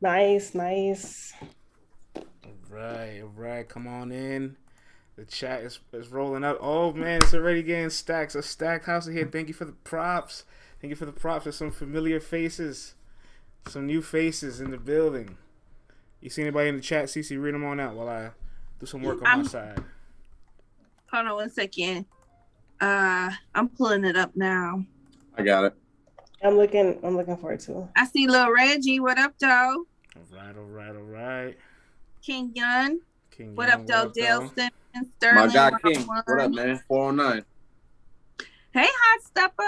Nice, nice. All right. Come on in. The chat is rolling up. Oh man, it's already getting stacks. A stacked house in here. Thank you for the props. Thank you for the props. There's some familiar faces, some new faces in the building. You see anybody in the chat? CC, read them on out while I do some work on my I'm side. hold on 1 second. I'm pulling it up now. I got it. I'm looking forward to it. I see Lil Reggie. What up, Joe? All right. King Young. King What Young, up, Joe? Dale Simmons, My Sterling. guy King. 101. What up, man? 409. Hey, Hot Stepper.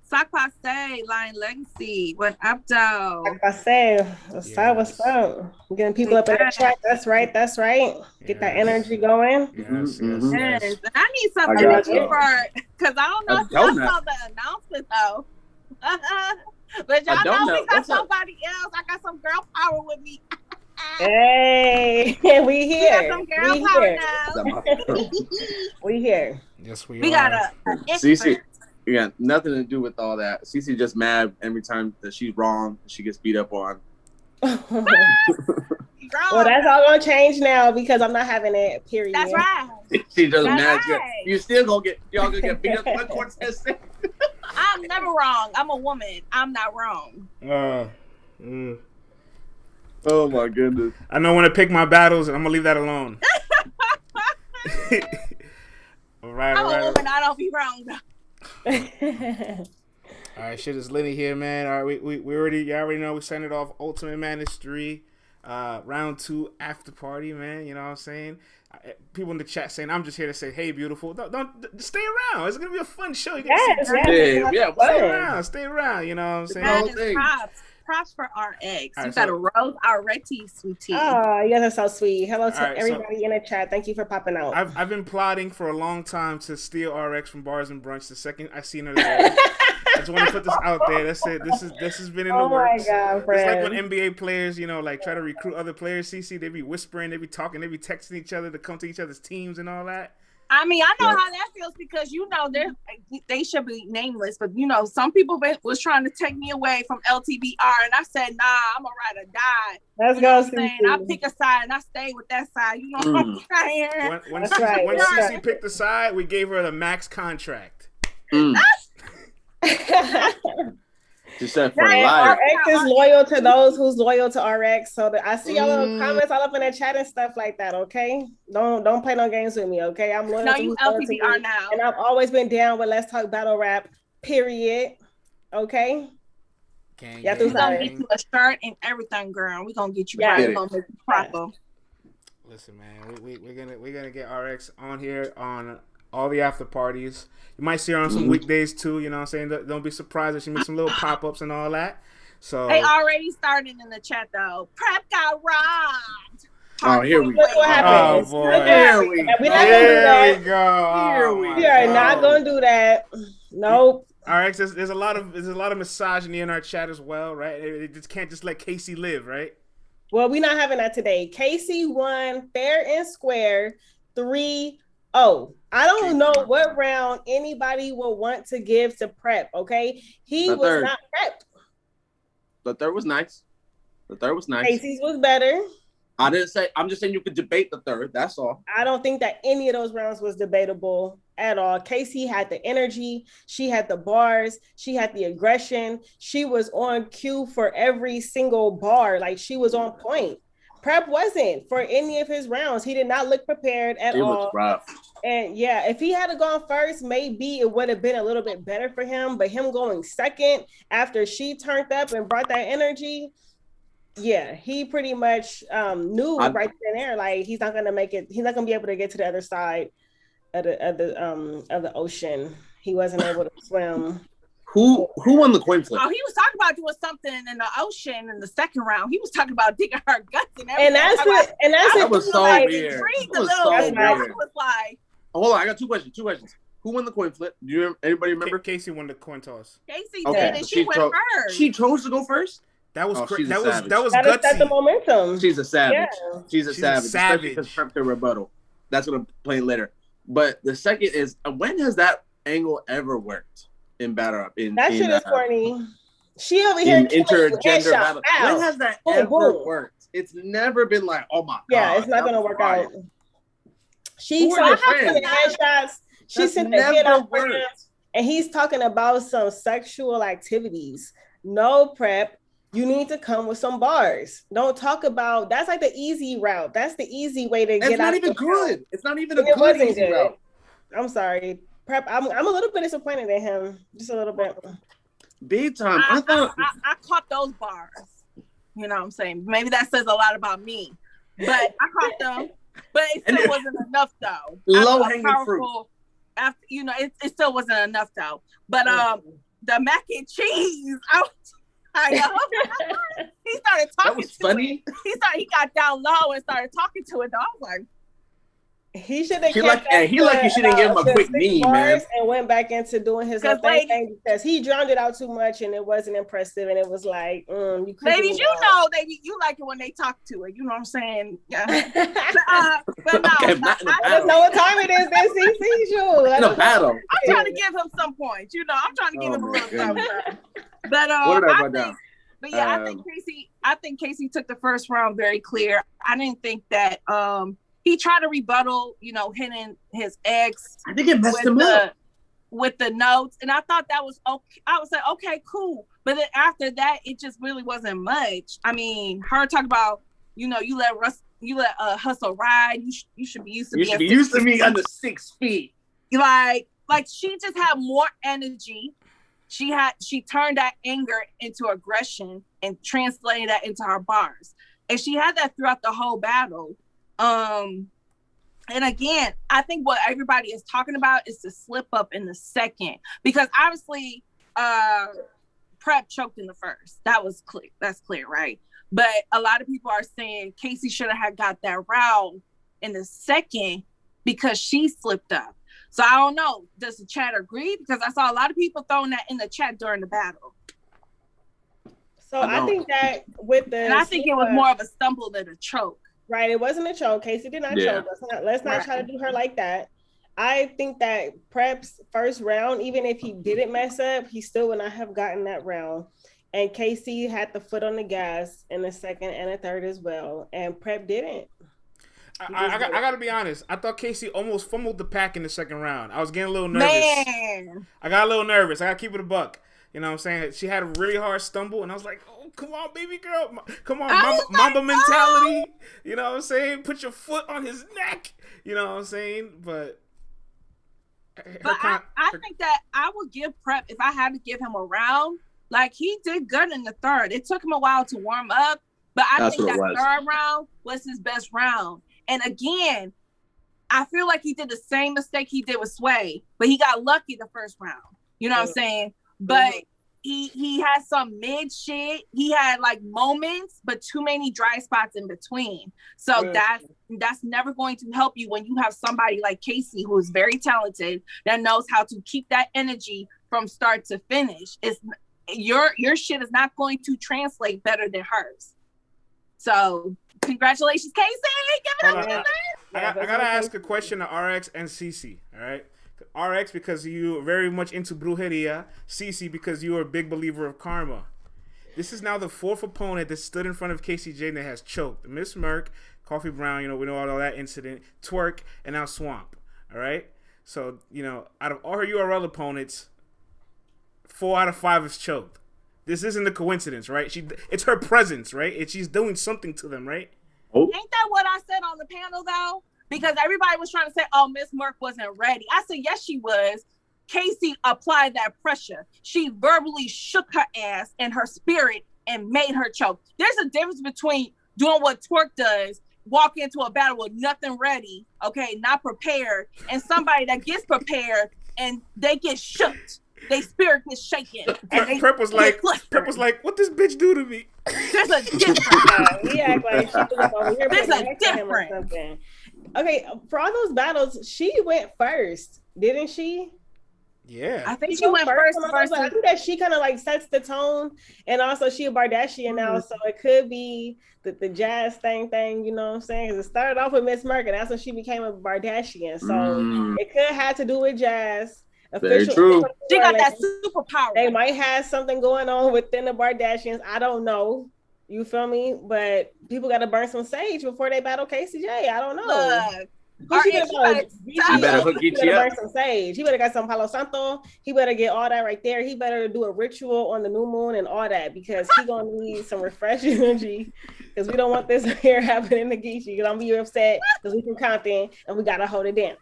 Sock Passe, Lion Legacy. What up, though? Like I said, what's up? What's up? We're getting people up in the chat. That's right. That's right. Get that energy going. Yes. I need some I got energy y'all. because I don't know A if y'all donut. saw the announcement, though. But y'all A know donut. we got What's up? somebody else. I got some girl power with me. Hey, we We here. got some girl We power here. now. We here. Yes, we We are. got a Cece, yeah, nothing to do with all that. Cece just mad every time that she's wrong. She gets beat up on. Well, that's all gonna change now because I'm not having it. Period. That's right. She just That's mad. right. You still y'all gonna get beat up by Cortez. I'm never wrong. I'm a woman. I'm not wrong. Oh my goodness. I know when to pick my battles, and I'm gonna leave that alone. All right. I'm a woman. I don't be wrong. All right, shit is Lenny here, man. All right, we already, you already know we sent it off. Ultimate Madness 3, round 2 after party, man. You know what I'm saying? People in the chat saying I'm just here to say, hey, beautiful. Don't stay around. It's gonna be a fun show. You get Yes, to yes. Yeah, stay around. You know what I'm saying? whole That is thing. props for RX. You right, got so- a rose already, sweetie. Oh, you guys are so sweet. Hello to All right, everybody in the chat. Thank you for popping out. I've been plotting for a long time to steal RX from Bars and Brunch. The second I seen her there, I just want to put this out there. That's it. This has been in the Oh my works. God, It's like friend. when NBA players, you know, like try to recruit other players. CC, they be whispering, they be talking, they be texting each other to come to each other's teams and all that. I mean, I know how that feels because they should be nameless, but some people was trying to take me away from LTBR, and I said, nah, I'm gonna ride or die. Let's You know go, what I'm saying? I pick a side and I stay with that side. You know what I'm saying? When That's right, when that's CC right. picked the side, we gave her the max contract. She said for And life. RX is loyal to those who's loyal to RX. So I see y'all little comments all up in the chat and stuff like that. Okay, don't play no games with me. Okay, I'm loyal No, to you who's loyal to LTBR me, now. and I've always been down with Let's Talk Battle Rap. Period. Okay. Yeah, We're gonna get you a shirt and everything, girl. We're gonna get you right. We're gonna make you proper. Listen, man, we're gonna get RX on here on all the after parties. You might see her on some weekdays too. You know what I'm saying? Don't be surprised if she makes some little pop ups and all that. So they already started in the chat though. Prep got robbed. Oh, here we go. Look what happened. Oh boy. Here we go. We're not gonna do that. Here we We are not gonna do that. Nope. RX, there's a lot of misogyny in our chat as well, right? It just can't just let Casey live, right? Well, we're not having that today. Casey won fair and square 3-0. I don't know what round anybody will want to give to Prep, okay? He The was third. not Prep. The third was nice. Casey's was better. I didn't say. I'm just saying you could debate the third. That's all. I don't think that any of those rounds was debatable at all. Casey had the energy. She had the bars. She had the aggression. She was on cue for every single bar. Like, she was on point. Prep wasn't for any of his rounds. He did not look prepared at It all. was rough. And yeah, if he had gone first, maybe it would have been a little bit better for him. But him going second after she turned up and brought that energy, yeah, he pretty much knew right then and there, like, he's not gonna make it. He's not gonna be able to get to the other side of the ocean. He wasn't able to swim. Who won the coin flip? Oh, he was talking about doing something in the ocean in the second round. He was talking about digging her guts and everything. And that's it. And that's That it. was so like, weird. Intrigued That a was little so bit. I weird. was like, Hold on, I got two questions. Who won the coin flip? Do you anybody remember? Casey won the coin toss. Casey Okay, did, and so she went first. She chose to go first. That was she's a that savage. was Gotta set the gutsy. momentum. She's a savage. Yeah. She's a savage. Especially because Prep to rebuttal. That's gonna play later. But the second is, when has that angle ever worked in battle rap? That shit is corny. She over here in killing intergender headshot. battle. Ow. When has that Boom, ever boom. worked? It's never been like, oh my god. Yeah, it's not gonna work out. She sent headshots. She sent the hit on him, and he's talking about some sexual activities. No, Prep. You need to come with some bars. Don't talk about that's like the easy route. That's the easy way to get out. It's not even good. It's not even a good easy route. I'm sorry, Prep. I'm a little bit disappointed in him, just a little bit. Big time. I caught those bars. You know what I'm saying? Maybe that says a lot about me, but I caught them. But it still wasn't enough though. Low hanging fruit. After it still wasn't enough though. But the mac and cheese, I know. He started talking. That was funny. He got down low and started talking to it. Though. I was like, he should have. He lucky she didn't give him a quick meme, man. And went back into doing his own thing because he drowned it out too much and it wasn't impressive. And it was like, ladies, you like it when they talk to it. You know what I'm saying? Yeah. but no, I don't know what time it is. Then CC show. In a battle. I'm trying to give him some points. You know, I'm trying to give him a little something. But I think Casey took the first round very clear. I didn't think that he tried to rebuttal, hitting his ex. I think it messed him up with the notes, and I thought that was okay. I was like, okay, cool. But then after that, it just really wasn't much. I mean, her talking about, you let Hustle ride. You should be used to me under 6 feet. Like she just had more energy. She turned that anger into aggression and translated that into her bars. And she had that throughout the whole battle. And again, I think what everybody is talking about is the slip up in the second. Because obviously, Prep choked in the first. That was clear. That's clear, right? But a lot of people are saying Casey should have got that round in the second because she slipped up. So I don't know. Does the chat agree? Because I saw a lot of people throwing that in the chat during the battle. So I think that I think it was more of a stumble than a choke. Right. It wasn't a choke. Casey did not choke. Let's not try to do her like that. I think that Prep's first round, even if he didn't mess up, he still would not have gotten that round. And Casey had the foot on the gas in the second and the third as well. And Prep didn't. I got to be honest. I thought Casey almost fumbled the pack in the second round. I was getting a little nervous. Man. I got a little nervous. I got to keep it a buck. You know what I'm saying? She had a really hard stumble, and I was like, oh, come on, baby girl. Come on, Mamba mentality. You know what I'm saying? Put your foot on his neck. You know what I'm saying? But I think that I would give Prep, if I had to give him a round, like he did good in the third. It took him a while to warm up, but I think that third round was his best round. And again, I feel like he did the same mistake he did with Sway, but he got lucky the first round. You know what I'm saying? But he had some mid shit. He had like moments, but too many dry spots in between. So that's never going to help you when you have somebody like Casey, who is very talented, that knows how to keep that energy from start to finish. It's your shit is not going to translate better than hers. So congratulations, Casey. Give it up. I gotta ask a question to RX and CC. All right. RX because you are very much into brujeria. CC because you are a big believer of karma. This is now the fourth opponent that stood in front of Casey J that has choked. Miss Merck, Coffee Brown, we know all that incident, Twerk, and now Swamp. All right? So, out of all her URL opponents, 4 out of 5 is choked. This isn't a coincidence, right? It's her presence, right? And she's doing something to them, right? Oh. Ain't that what I said on the panel, though? Because everybody was trying to say, oh, Miss Merck wasn't ready. I said, yes, she was. Casey applied that pressure. She verbally shook her ass and her spirit and made her choke. There's a difference between doing what Twerk does, walk into a battle with nothing ready, okay, not prepared, and somebody that gets prepared and they get shook. Their spirit gets shaken. Prep was like, what this bitch do to me? There's a difference. He act like she was over here. There's a difference. Okay, for all those battles, she went first, didn't she? Yeah, I think she went first. I think that she kind of like sets the tone, and also she a Bardashian now, so it could be the jazz thing. You know what I'm saying? Because it started off with Miss Merck, and that's when she became a Bardashian. So it could have to do with jazz. Very true. She got that superpower. They might have something going on within the Bardashians. I don't know. You feel me? But people got to burn some sage before they battle KCJ. I don't know. You better hook Geechi up. Burn some sage. He better got some Palo Santo. He better get all that right there. He better do a ritual on the new moon and all that because he gonna need some refresh energy. Because we don't want this here happening to Geechi. Because I'm be upset because we from Compton and we gotta hold it down.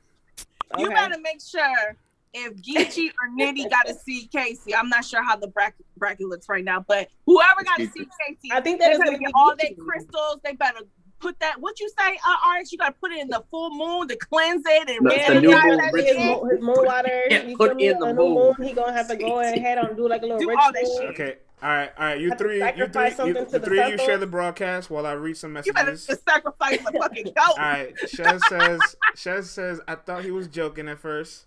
Okay? You gotta make sure if Geechi or Nitty got to see Casey. I'm not sure how the bracket looks right now, but whoever got to see Casey, I think that is gonna get all their crystals. They better put that. What you say, RX? You gotta put it in the full moon to cleanse it and the new moon his moon water. Yeah, put in the moon. He gonna have to go ahead and do like a little ritual. All that shit. Okay. All right. You three you share the broadcast while I read some messages. You better just sacrifice the fucking goat. All right. Shez says I thought he was joking at first.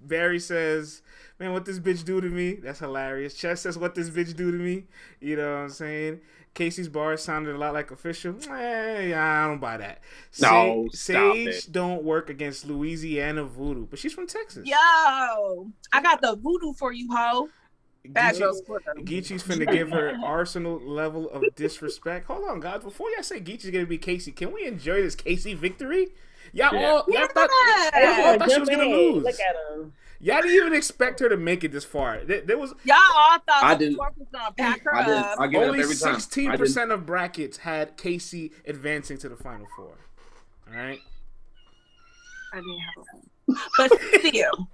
Barry says, man, what this bitch do to me? That's hilarious. Chess says, what this bitch do to me? You know what I'm saying? Casey's bars sounded a lot like official. Yeah, I don't buy that. No, Sage don't work against Louisiana voodoo, but she's from Texas. Yo, I got the voodoo for you, ho. Geechi's finna give her Arsenal level of disrespect. Hold on, guys. Before y'all say Geechi's gonna be Casey, can we enjoy this Casey victory? Y'all thought she was gonna lose. Look at him. Y'all didn't even expect her to make it this far. There was y'all all thought the was gonna pack her up. Only 16% of brackets had Casey advancing to the final four. All right. I didn't have a but still.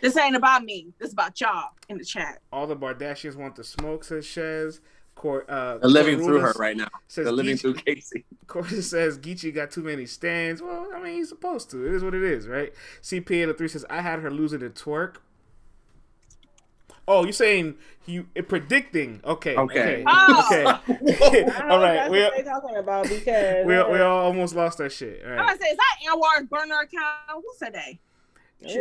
This ain't about me. This is about y'all in the chat. All the Bardashians want the smoke, says Shez. They're living through her right now. They're living through Casey. Cortez says Geechi got too many stands. Well, I mean, he's supposed to. It is what it is, right? CP803 says, I had her losing the twerk. Oh, you're saying predicting. Okay. Oh. Okay. All right. We're talking about because we all almost lost our shit. All right. I'm going to say, is that Anwar's burner account? Who said that?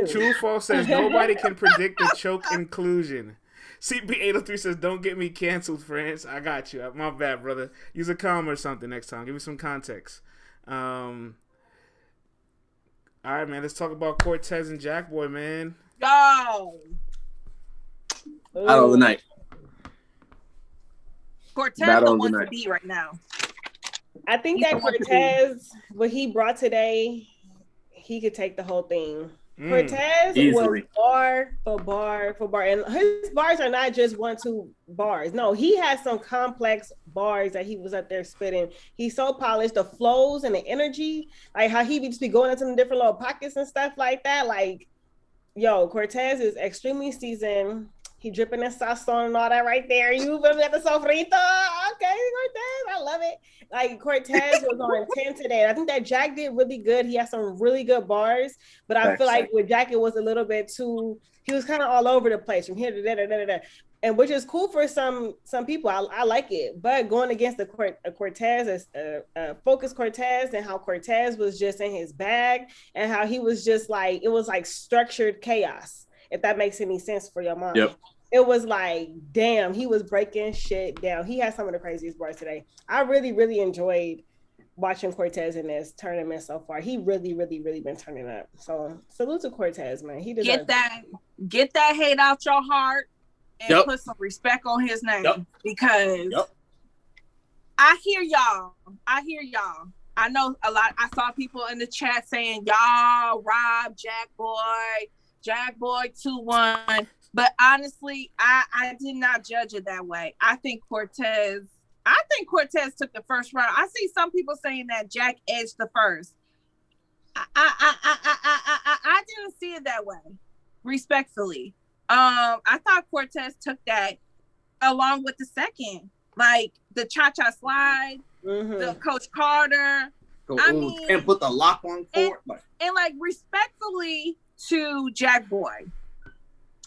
True False says, nobody can predict the choke inclusion. CP803 says, don't get me canceled, friends. I got you. My bad, brother. Use a comma or something next time. Give me some context. All right, man. Let's talk about Cortez and Jackboy, man. Yo. Battle of the night. Cortez the one to be right now. I think that Cortez, what he brought today, he could take the whole thing. Cortez was bar for bar for bar, and his bars are not just 1-2 bars. No, he has some complex bars that he was up there spitting. He's so polished, the flows and the energy, like how he just be going into the different little pockets and stuff like that. Like, yo, Cortez is extremely seasoned. He dripping in sazon and all that right there. You got the sofrito. Okay, Cortez, I love it. Like, Cortez was on 10 today. And I think that Jack did really good. He had some really good bars. But I feel like with Jack, it was a little bit too, he was kind of all over the place from here to there. And which is cool for some people. I like it. But going against a Cortez, a focused Cortez, and how Cortez was just in his bag and how he was just like, it was like structured chaos. If that makes any sense for your mind. Yep. It was like, damn, he was breaking shit down. He had some of the craziest bars today. I really, really enjoyed watching Cortez in this tournament so far. He really, really, really been turning up. So salute to Cortez, man. He get that hate out your heart and put some respect on his name because I hear y'all. I know a lot. I saw people in the chat saying y'all rob Jackboy 2-1, but honestly, I did not judge it that way. I think Cortez took the first round. I see some people saying that Jack edged the first. I didn't see it that way. Respectfully, I thought Cortez took that along with the second, like the cha-cha slide, the Coach Carter. And put the lock on for it. And like respectfully to Jackboy,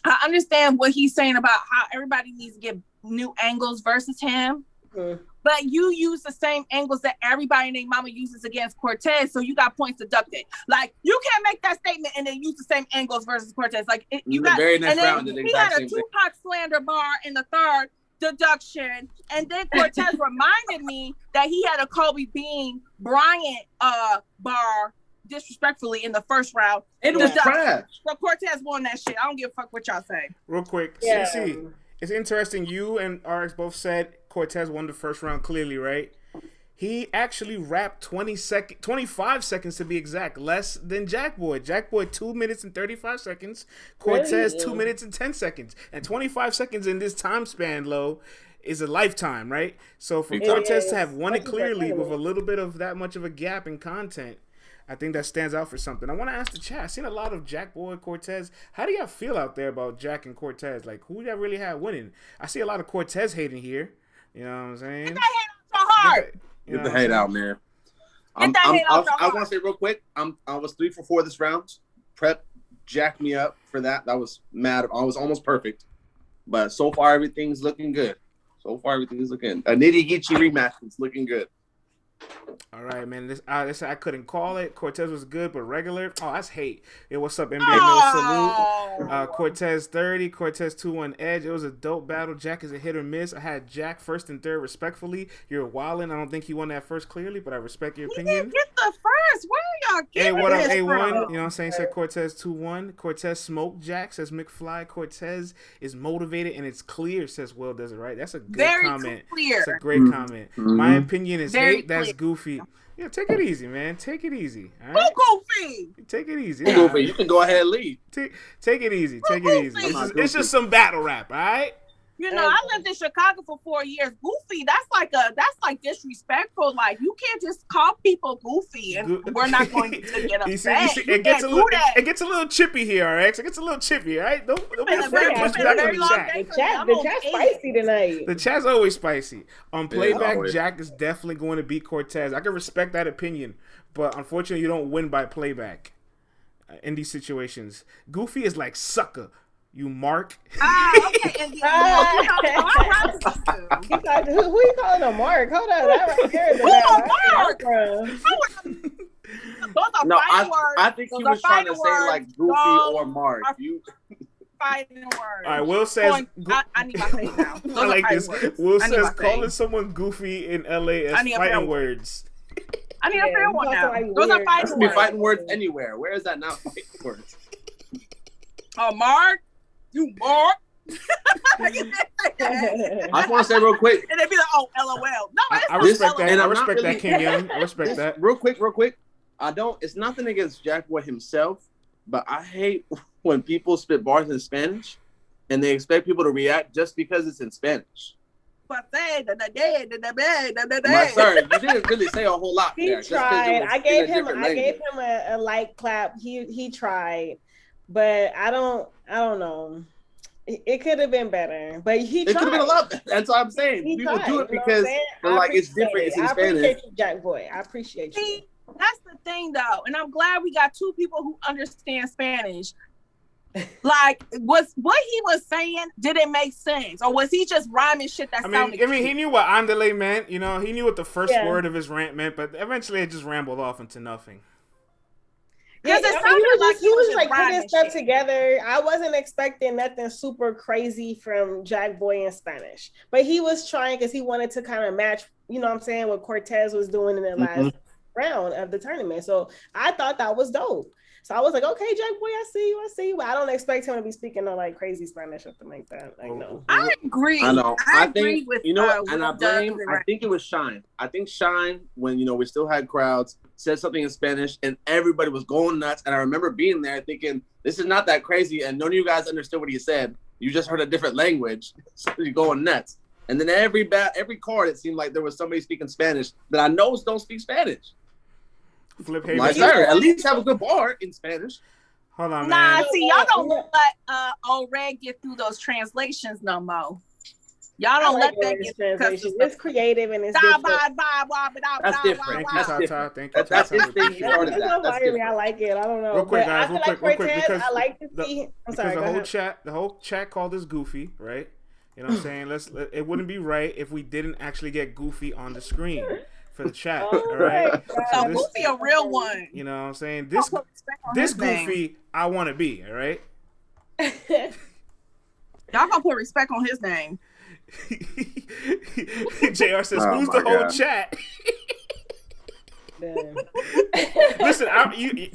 I understand what he's saying about how everybody needs to get new angles versus him, but you use the same angles that everybody named Mama uses against Cortez, so you got points deducted. Like, you can't make that statement and then use the same angles versus Cortez. Like, you got, very next and round, then he had a Tupac slander bar in the third deduction, and then Cortez reminded me that he had a Kobe Bean Bryant bar disrespectfully in the first round. It was trash. So Cortez won that shit. I don't give a fuck what y'all say. Real quick, CC, it's interesting. You and RX both said Cortez won the first round clearly, right? He actually rapped 25 seconds to be exact, less than Jackboy. Jackboy 2 minutes and 35 seconds. Cortez 2 minutes and 10 seconds. And 25 seconds in this time span, Lo, is a lifetime, right? So for Cortez to have won it clearly with a little bit of that much of a gap in content, I think that stands out for something. I want to ask the chat. I've seen a lot of Jackboy, Cortez. How do y'all feel out there about Jack and Cortez? Like, who y'all really had winning? I see a lot of Cortez hating here. You know what I'm saying? Get that hate out your heart. Get the hate out, man. I want to say real quick, I was 3 for 4 this round. Prep jacked me up for that. That was mad. I was almost perfect. But so far, everything's looking good. A Nitty Geechi rematch is looking good. All right, man. This I couldn't call it. Cortez was good, but regular. Oh, that's hate. Hey, what's up, NBA No Salute? Cortez 30, Cortez 2-1 Edge. It was a dope battle. Jack is a hit or miss. I had Jack first and third, respectfully. You're wildin'. I don't think he won that first clearly, but I respect your opinion. He didn't get the first. Where are y'all getting Hey, what up, this A1? from? You know what I'm saying? Said Cortez 2-1. Cortez smoked Jack, says McFly. Cortez is motivated and it's clear, says Will does it right. That's a good Very comment. clear. That's a great comment. My opinion is Very hate. That's clear. goofy. Yeah, take it easy, man. Take it easy. All Who right? goofy? Take it easy. Hey, Goofy, you can go ahead and leave. Take it easy. Take it easy. It's just some battle rap, all right? You know, I lived in Chicago for 4 years. Goofy, that's like disrespectful. Like, you can't just call people goofy and we're not going to get upset. It gets a little chippy here, RX. It gets a little chippy, all right? Don't be afraid to push back on the chat. The chat's spicy tonight. The chat's always spicy. On playback, Jack is definitely going to beat Cortez. I can respect that opinion, but unfortunately, you don't win by playback in these situations. Goofy is like sucker. You mark. Okay. And who you calling a mark? Hold on, that right there. Who a mark? Those are No, fighting words. I think he was trying to say like Goofy or Mark. Fighting words. All right, Will says. I need my face now. Those I like this. words. Will says calling someone goofy in LA as fighting words. I need a fair one now. Those are fighting words. Fighting words anywhere. Where is that not fighting words? Mark. You Mark. I just want to say real quick. And they'd be like, oh, LOL. No, I respect that. I respect that, King Young. I respect that. Real quick. It's nothing against Jackboy himself, but I hate when people spit bars in Spanish and they expect people to react just because it's in Spanish. My sir, you didn't really say a whole lot there. He tried. I gave him a light clap. He tried. But I don't know. It could have been better, but he tried. It could have been a lot better. That's what I'm saying. People do it because they're like, it's different. It's in Spanish. I appreciate you, Jackboy. I appreciate you. See, that's the thing, though. And I'm glad we got two people who understand Spanish. Like, was what he was saying, did it make sense? Or was he just rhyming shit that sounded cute? He knew what andale meant. You know, he knew what the first word of his rant meant, but eventually it just rambled off into nothing. Because he was like putting stuff together. I wasn't expecting nothing super crazy from Jackboy in Spanish, but he was trying because he wanted to kind of match, you know what I'm saying, what Cortez was doing in the last round of the tournament. So I thought that was dope. So I was like, okay, Jackboy, I see you. But I don't expect him to be speaking no like crazy Spanish or something like that. Like, no. I agree. I know. I agree with you know what? And I think it was Shine. I think Shine, when we still had crowds, said something in Spanish and everybody was going nuts. And I remember being there thinking, this is not that crazy. And none of you guys understood what he said. You just heard a different language. So you're going nuts. And then every card, it seemed like there was somebody speaking Spanish that I know don't speak Spanish. Flip like, sir, at least have a good bar in Spanish. Hold on, man. Nah, see, y'all don't let old Red get through those translations no more. Y'all don't let that get through. It's creative and it's different. That's different. Thank you. That's his thing. He started that. That's different. I like it. I don't know. Real quick, guys. Real quick, because I like to see. I'm sorry. The whole chat called us goofy, right? You know what I'm saying? It wouldn't be right if we didn't actually get goofy on the screen for the chat, all right? So Goofy a real one. You know what I'm saying? This Goofy I want to be, all right? Y'all gonna put respect on his name. JR says, who's the whole chat? Listen,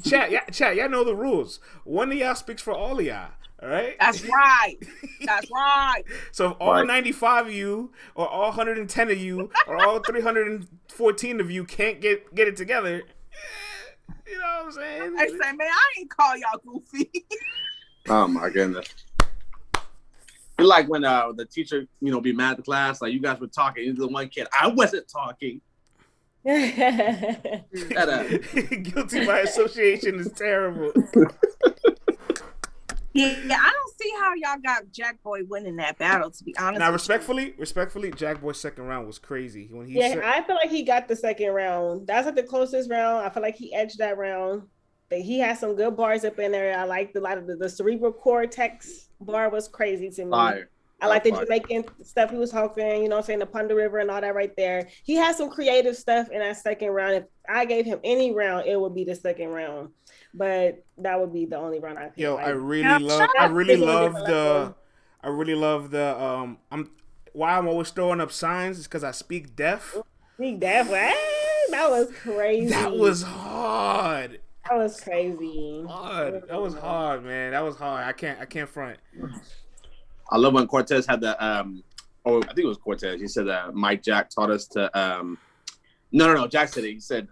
chat, y'all know the rules. One of y'all speaks for all of y'all. All right. That's right. That's right. So if all 95 of you, or all 110 of you, or all 314 of you can't get it together, you know what I'm saying? I say, man, I ain't call y'all goofy. Oh my goodness. It's like when the teacher, be mad at the class, like you guys were talking, you're the one kid, I wasn't talking. Guilty by association is terrible. Yeah, I don't see how y'all got Jackboy winning that battle, to be honest. Now, respectfully, Jackboy's second round was crazy. I feel like he got the second round. That's like the closest round. I feel like he edged that round. But he had some good bars up in there. I liked a lot of the cerebral cortex bar was crazy to me. Fire. I like the Jamaican stuff he was talking, you know what I'm saying, the Punda River and all that right there. He had some creative stuff in that second round. If I gave him any round, it would be the second round. But that would be the only round I think. Yo, I really love the why I'm always throwing up signs is because I speak deaf. Speak deaf? What? That was crazy. That was hard. That was crazy. That was hard, man. That was hard. I can't front. I love when Cortez had that. I think it was Cortez. He said that Mike Jack taught us to. No. Jack said it. He said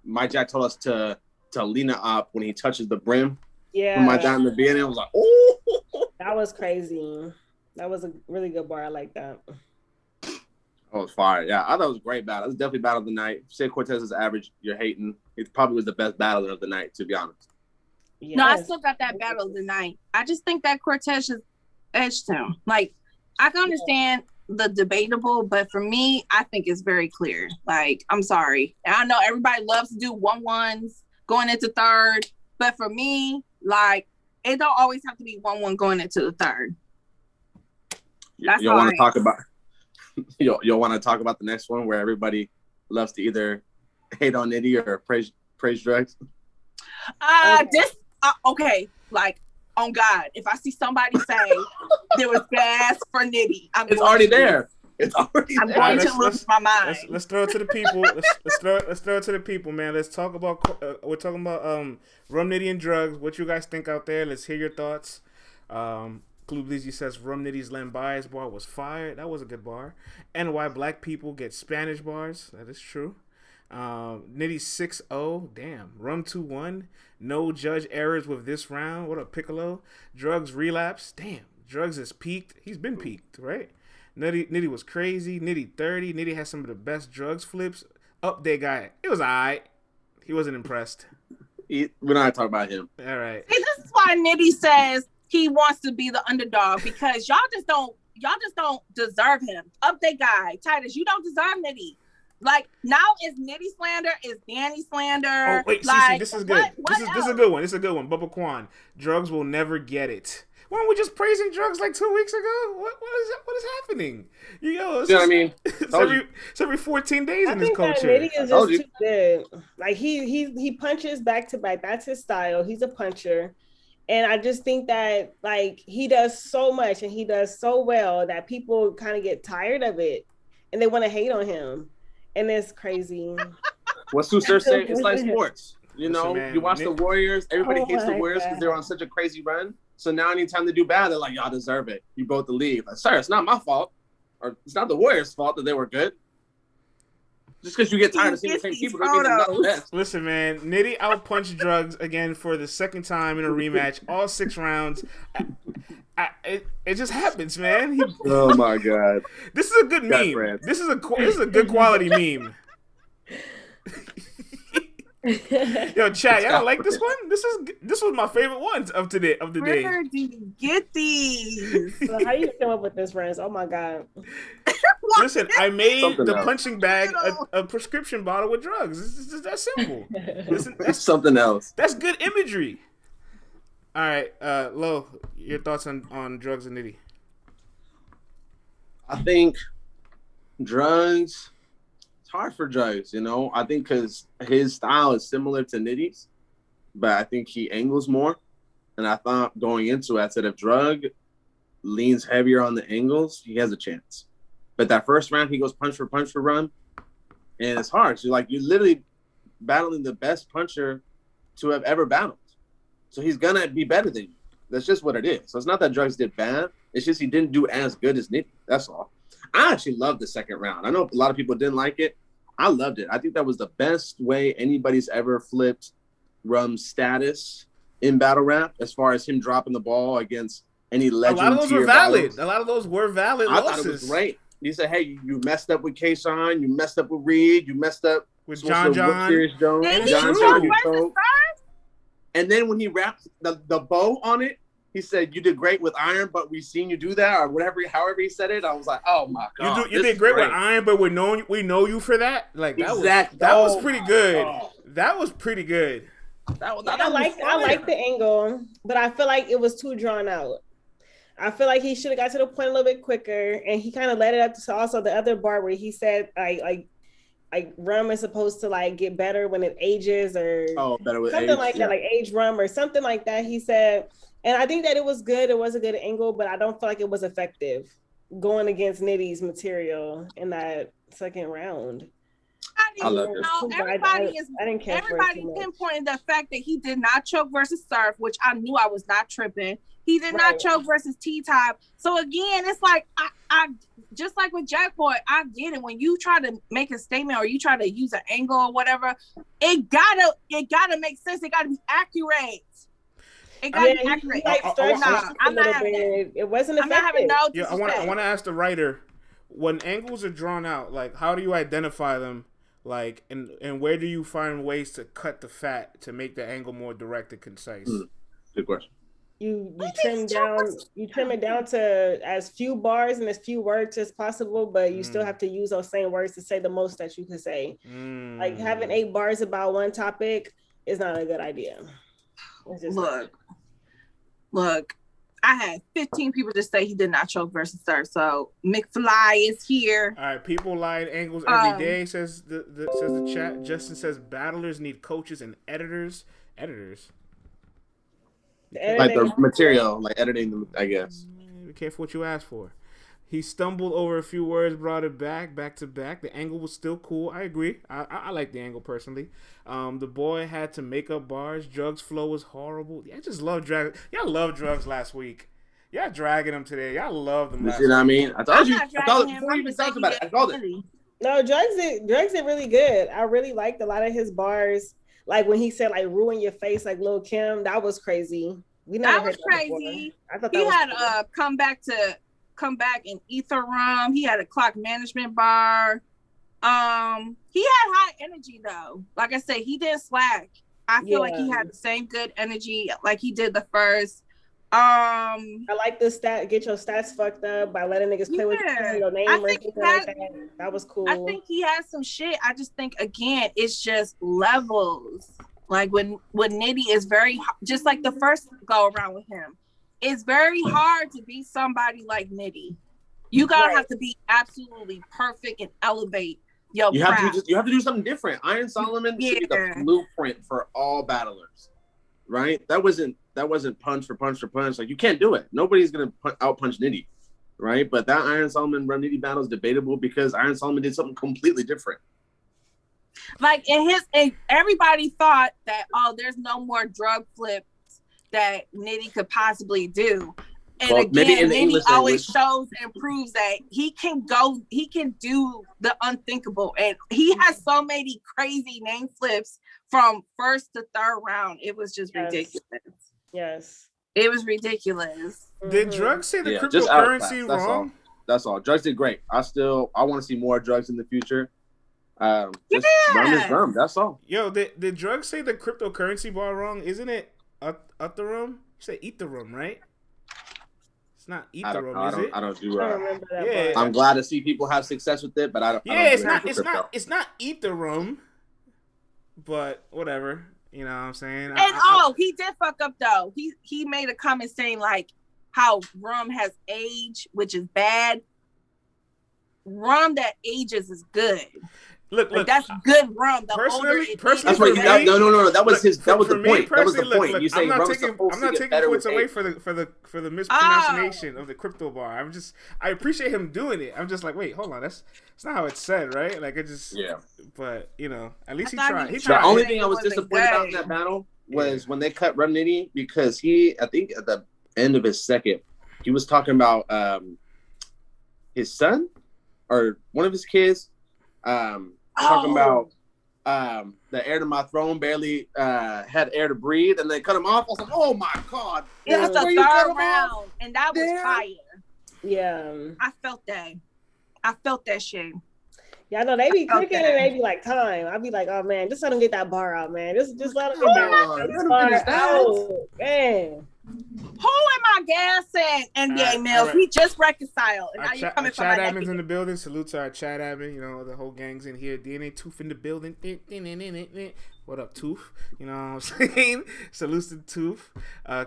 Mike Jack taught us to lean it up when he touches the brim. Yeah. My dad in the beginning was like, oh. That was crazy. That was a really good bar. I like that. That was fire. Yeah, I thought it was a great battle. It was definitely battle of the night. Say Cortez is average, you're hating. It probably was the best battler of the night, to be honest. Yes. No, I still got that battle of the night. I just think that Cortez just edged him. Like, I can understand the debatable, but for me, I think it's very clear. Like, I'm sorry. And I know everybody loves to do 1-1s going into third, but for me, like, it don't always have to be 1-1 going into the third. That's you'll want to talk about you'll want to talk about the next one where everybody loves to either hate on Nitty or praise drugs. Okay, like, on God, if I see somebody say there was gas for Nitty, it's already there. It's already I'm going to lose my mind. Let's throw it to the people. Let's throw it to the people, man. Let's talk about. We're talking about Rum Niddy and drugs. What you guys think out there? Let's hear your thoughts. Clue Bleezy says Rum Niddy's Len Bias bar was fire. That was a good bar. And why black people get Spanish bars. That is true. Nitty 6-0. Damn. Rum 2-1. No judge errors with this round. What up, Piccolo? Drugs relapse. Damn. Drugs is peaked. He's been peaked, right? Nitty was crazy. Nitty 30. Nitty has some of the best drugs flips. Update guy. It was alright. He wasn't impressed. We're not talking about him. All right. See, this is why Nitty says he wants to be the underdog, because y'all just don't deserve him. Update guy. Titus, you don't deserve Nitty. Like, now it's Nitty slander, it's Danny slander. Oh, wait, like, this is good. This is a good one. This is a good one. Bubba Quan. Drugs will never get it. Weren't we just praising drugs like 2 weeks ago? What is happening? You know what I mean? It's every 14 days in this culture. Nitty is just too good. Like, he punches back to back. That's his style. He's a puncher. And I just think that, like, he does so much and he does so well that people kind of get tired of it and they want to hate on him. And it's crazy. What's Sir say? It's like sports. You know, you watch the Warriors. Everybody hates the Warriors because they're on such a crazy run. So now anytime they do bad, they're like, y'all deserve it. You broke the league. Like, sir, it's not my fault. Or it's not the Warriors' fault that they were good. Just because you get tired of seeing the same people, that means they're not the best. Listen, man, Nitty outpunched drugs again for the second time in a rematch, all 6 rounds. It just happens, man. Oh my God! This is a good meme. This is a good quality meme. Yo, chat, y'all like this one? This was my favorite one of the day. Where do you get these? So how you come up with this, friends? Oh my God! Listen, I made the punching bag a prescription bottle with drugs. It's just that simple. That's something else. That's good imagery. All right, Lo, your thoughts on drugs and Nitty? I think drugs. It's hard for drugs, you know. I think because his style is similar to Nitty's, but I think he angles more. And I thought going into it, I said if drug leans heavier on the angles, he has a chance. But that first round, he goes punch for run, and it's hard. So like you literally battling the best puncher to have ever battled. So he's gonna be better than you. That's just what it is. So it's not that Drugs did bad. It's just he didn't do as good as Nitty. That's all. I actually loved the second round. I know a lot of people didn't like it. I loved it. I think that was the best way anybody's ever flipped Rum's status in battle rap, as far as him dropping the ball against any legend. A lot of those were valid. A lot of those were valid losses. I thought it was great. He said, "Hey, you messed up with K-Shine. You messed up with Reed. You messed up with John. Serious Jones. And John. And then when he wrapped the bow on it, he said, "You did great with Iron, but we've seen you do that," or whatever, however he said it. I was like, "Oh my god, you did great with Iron, but we know you for that." Like that was pretty good. That was pretty good. I like the angle, but I feel like it was too drawn out. I feel like he should have got to the point a little bit quicker, and he kind of led it up to also the other bar where he said like rum is supposed to like get better when it ages, or better with something age, like that, like age rum or something like that. He said, and I think that it was good. It was a good angle, but I don't feel like it was effective going against Nitty's material in that second round. Everybody pinpointed the fact that he did not choke versus Surf, which I knew I was not tripping. He did not choke versus T-Top. So again, it's like I just like with Jackboy, I get it. When you try to make a statement or you try to use an angle or whatever, it gotta make sense. It gotta be accurate. It gotta be accurate. I'm not having it. It wasn't effective. I'm not having no disrespect. I want to ask the writer, when angles are drawn out, like how do you identify them? Like, and where do you find ways to cut the fat to make the angle more direct and concise? Good question. You trim it down to as few bars and as few words as possible, but you still have to use those same words to say the most that you can say. Like having 8 bars about one topic is not a good idea. Look, I had 15 people just say he did not choke versus Surf. So McFly is here. All right, people lie at angles every day, says the chat. Justin says battlers need coaches and editors. Like the material, like editing them, I guess. Be careful what you ask for. He stumbled over a few words, brought it back to back. The angle was still cool. I agree. I like the angle personally. The boy had to make up bars. Drugs flow was horrible. I just love drag. Y'all love Drugs last week. Y'all dragging him today. Y'all love them. You see what I mean? I told you. Before you even talked about it, I called it. No, Drugs did really good. I really liked a lot of his bars. Like when he said like ruin your face like Lil Kim, that was crazy. That was crazy. I thought he had come back in Ether Rum. He had a clock management bar. He had high energy though. Like I said, he didn't slack. I feel like he had the same good energy like he did the first. I like the get your stats fucked up by letting niggas play with your name or something like that. That was cool. I think he has some shit. I just think again, it's just levels. Like when Nitty is very, just like the first go around with him, it's very hard to be somebody like Nitty. You gotta have to be absolutely perfect and elevate your craft. You have to do something different. Iron Solomon should be the blueprint for all battlers, right? That wasn't punch for punch for punch. Like you can't do it. Nobody's gonna outpunch Nitty, right? But that Iron Solomon Rum Niddy battle is debatable because Iron Solomon did something completely different. Like everybody thought that there's no more drug flips that Nitty could possibly do. And again, Nitty always shows and proves that he can do the unthinkable. And he has so many crazy name flips from first to third round. It was just ridiculous. Yes. It was ridiculous. Did Drugs say the cryptocurrency wrong? That's all. Drugs did great. I want to see more Drugs in the future. Rum is rum. That's all. Yo, did Drugs say the cryptocurrency bar wrong? Isn't it up the rum? You said eat the rum, right? It's not eat the rum, is it? I don't remember that. I'm glad to see people have success with it, but I don't. It's not eat the rum, but whatever. You know what I'm saying? And he did fuck up though. He made a comment saying like how rum has age, which is bad. Rum that ages is good. Look, that's good rum. The personally, that's right. No. That was his. That was the point. That was the point. Look, You saying I'm not taking points away for the mispronunciation of the crypto bar. I appreciate him doing it. I'm just like, wait, hold on, that's not how it's said, right? Like, it just But at least he tried. The only thing I was disappointed about in that battle was when they cut Rum Niddy, because I think at the end of his second, he was talking about his son or one of his kids. Talking about the heir to my throne barely had air to breathe, and they cut him off. I was like, oh my god, it was the third round, and that was fire. Yeah, I felt that shit. Yeah, I know they be cooking and they be like, time. I'd be like, oh man, just let them get that bar out, man. Just let them get that bar out, man. Who am I gassing? NBA Mills. Right. We just reconciled. And now you're coming from my chat admins in the building. Salute to our chat admin. You know, the whole gang's in here. DNA Tooth in the building. What up, Tooth? You know what I'm saying? Salute to Tooth.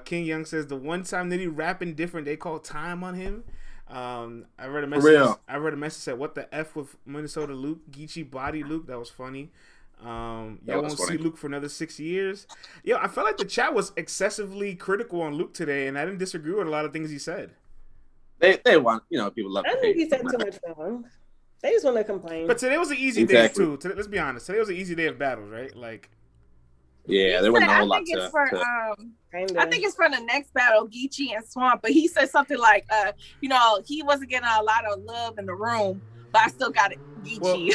King Young says the one time Nitty rapping different, they call time on him. I read a message. I read a message said, "What the f with Minnesota Luke? Geechi body Luke." That was funny. Y'all won't see Luke for another 6 years. Yo, I felt like the chat was excessively critical on Luke today, and I didn't disagree with a lot of things he said. They want, people love. I think he said too much wrong. They just want to complain. But today was an easy day too. Let's be honest. Today was an easy day of battles, right? Like, yeah, there wasn't a whole lot to. I think it's for the next battle, Geechi and Swamp. But he said something like, he wasn't getting a lot of love in the room, but I still got it, Geechi.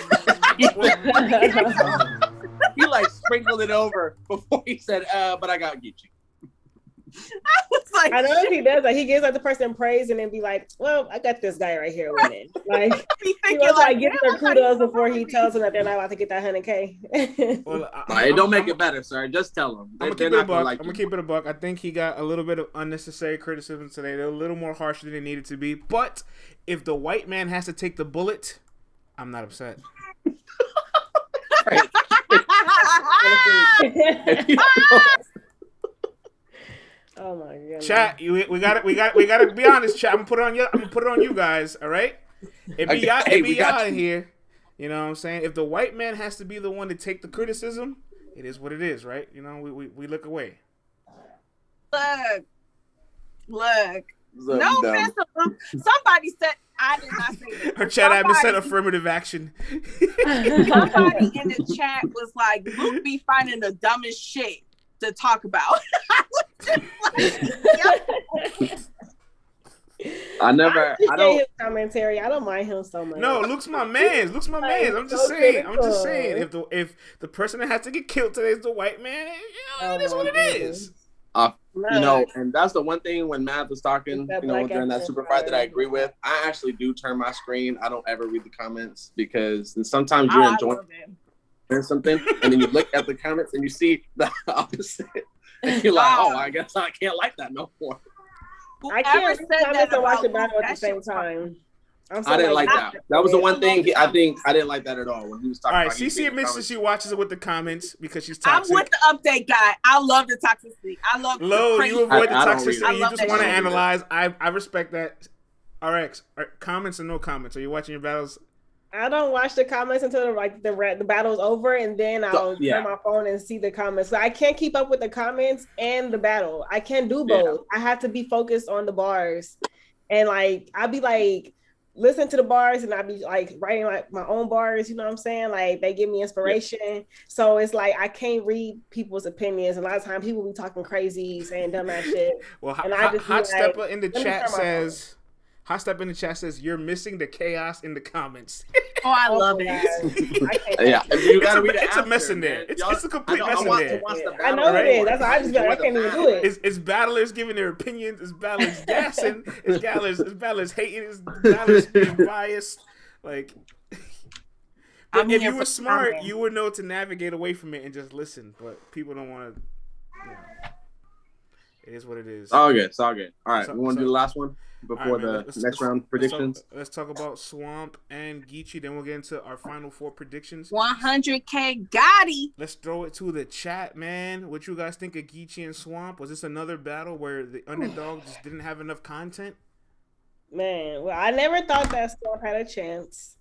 He like sprinkled it over before he said, but I got Geechi. I was like, I know if he does, like he gives like the person praise and then be like, well, I got this guy right here winning. Like he was like giving their kudos before he tells them that they're not about to get that 100K. Well, don't make it better, sir. Just tell them. I'm gonna keep it a buck. I think he got a little bit of unnecessary criticism today. They're a little more harsh than they needed to be. But if the white man has to take the bullet, I'm not upset. Oh my god! Chat, we gotta be honest. Chat, I'm gonna put it on you guys. All right, it be y'all in here. You know what I'm saying? If the white man has to be the one to take the criticism, it is what it is, right? You know, we look away. Look. No offense. Somebody said I did not say this. Her chat admin said affirmative action. Somebody in the chat was like, Luke be finding the dumbest shit to talk about. I was just like, I don't his commentary. I don't mind him so much. No, Luke's my man. I'm just saying. If the person that has to get killed today is the white man, it is what it is. And that's the one thing when Math was talking, during that super fight that I agree with. I actually do turn my screen. I don't ever read the comments because sometimes you're enjoying something and then you look at the comments and you see the opposite. And you're like, oh, I guess I can't like that no more. I can't comment and watch the battle at the same time. I didn't like that. That was the one thing I didn't like that at all when he was talking. All right, CC admits that she watches it with the comments because she's toxic. I'm with the update guy. I love the toxicity. I love Low, you avoid the toxicity. You just want to analyze. I respect that. RX, comments or no comments? Are you watching your battles? I don't watch the comments until the battle's over, and then I'll turn my phone and see the comments. So I can't keep up with the comments and the battle. I can't do both. I have to be focused on the bars, and I'll be listen to the bars, and I'll be writing my own bars. You know what I'm saying? Like they give me inspiration. Yeah. So it's I can't read people's opinions. A lot of times people be talking crazy, saying dumbass shit. Well, Hot Stepper in the chat says. Hot Step in the chat says you're missing the chaos in the comments. Oh, I love it. Yeah, it's a mess in there. It's a complete mess in there. I know it is. That's why I can't even do it. It's battlers giving their opinions. It's battlers gassing. It's battlers hating. It's battlers being biased. If you were smart, you would know to navigate away from it and just listen. But people don't want to. It is what it is. It's all good. All right, we want to do the last one before the next round predictions. Let's talk about Swamp and Geechi. Then we'll get into our final four predictions. 100K Gotti. Let's throw it to the chat, man. What you guys think of Geechi and Swamp? Was this another battle where the underdog just didn't have enough content? Man, well, I never thought that Swamp had a chance.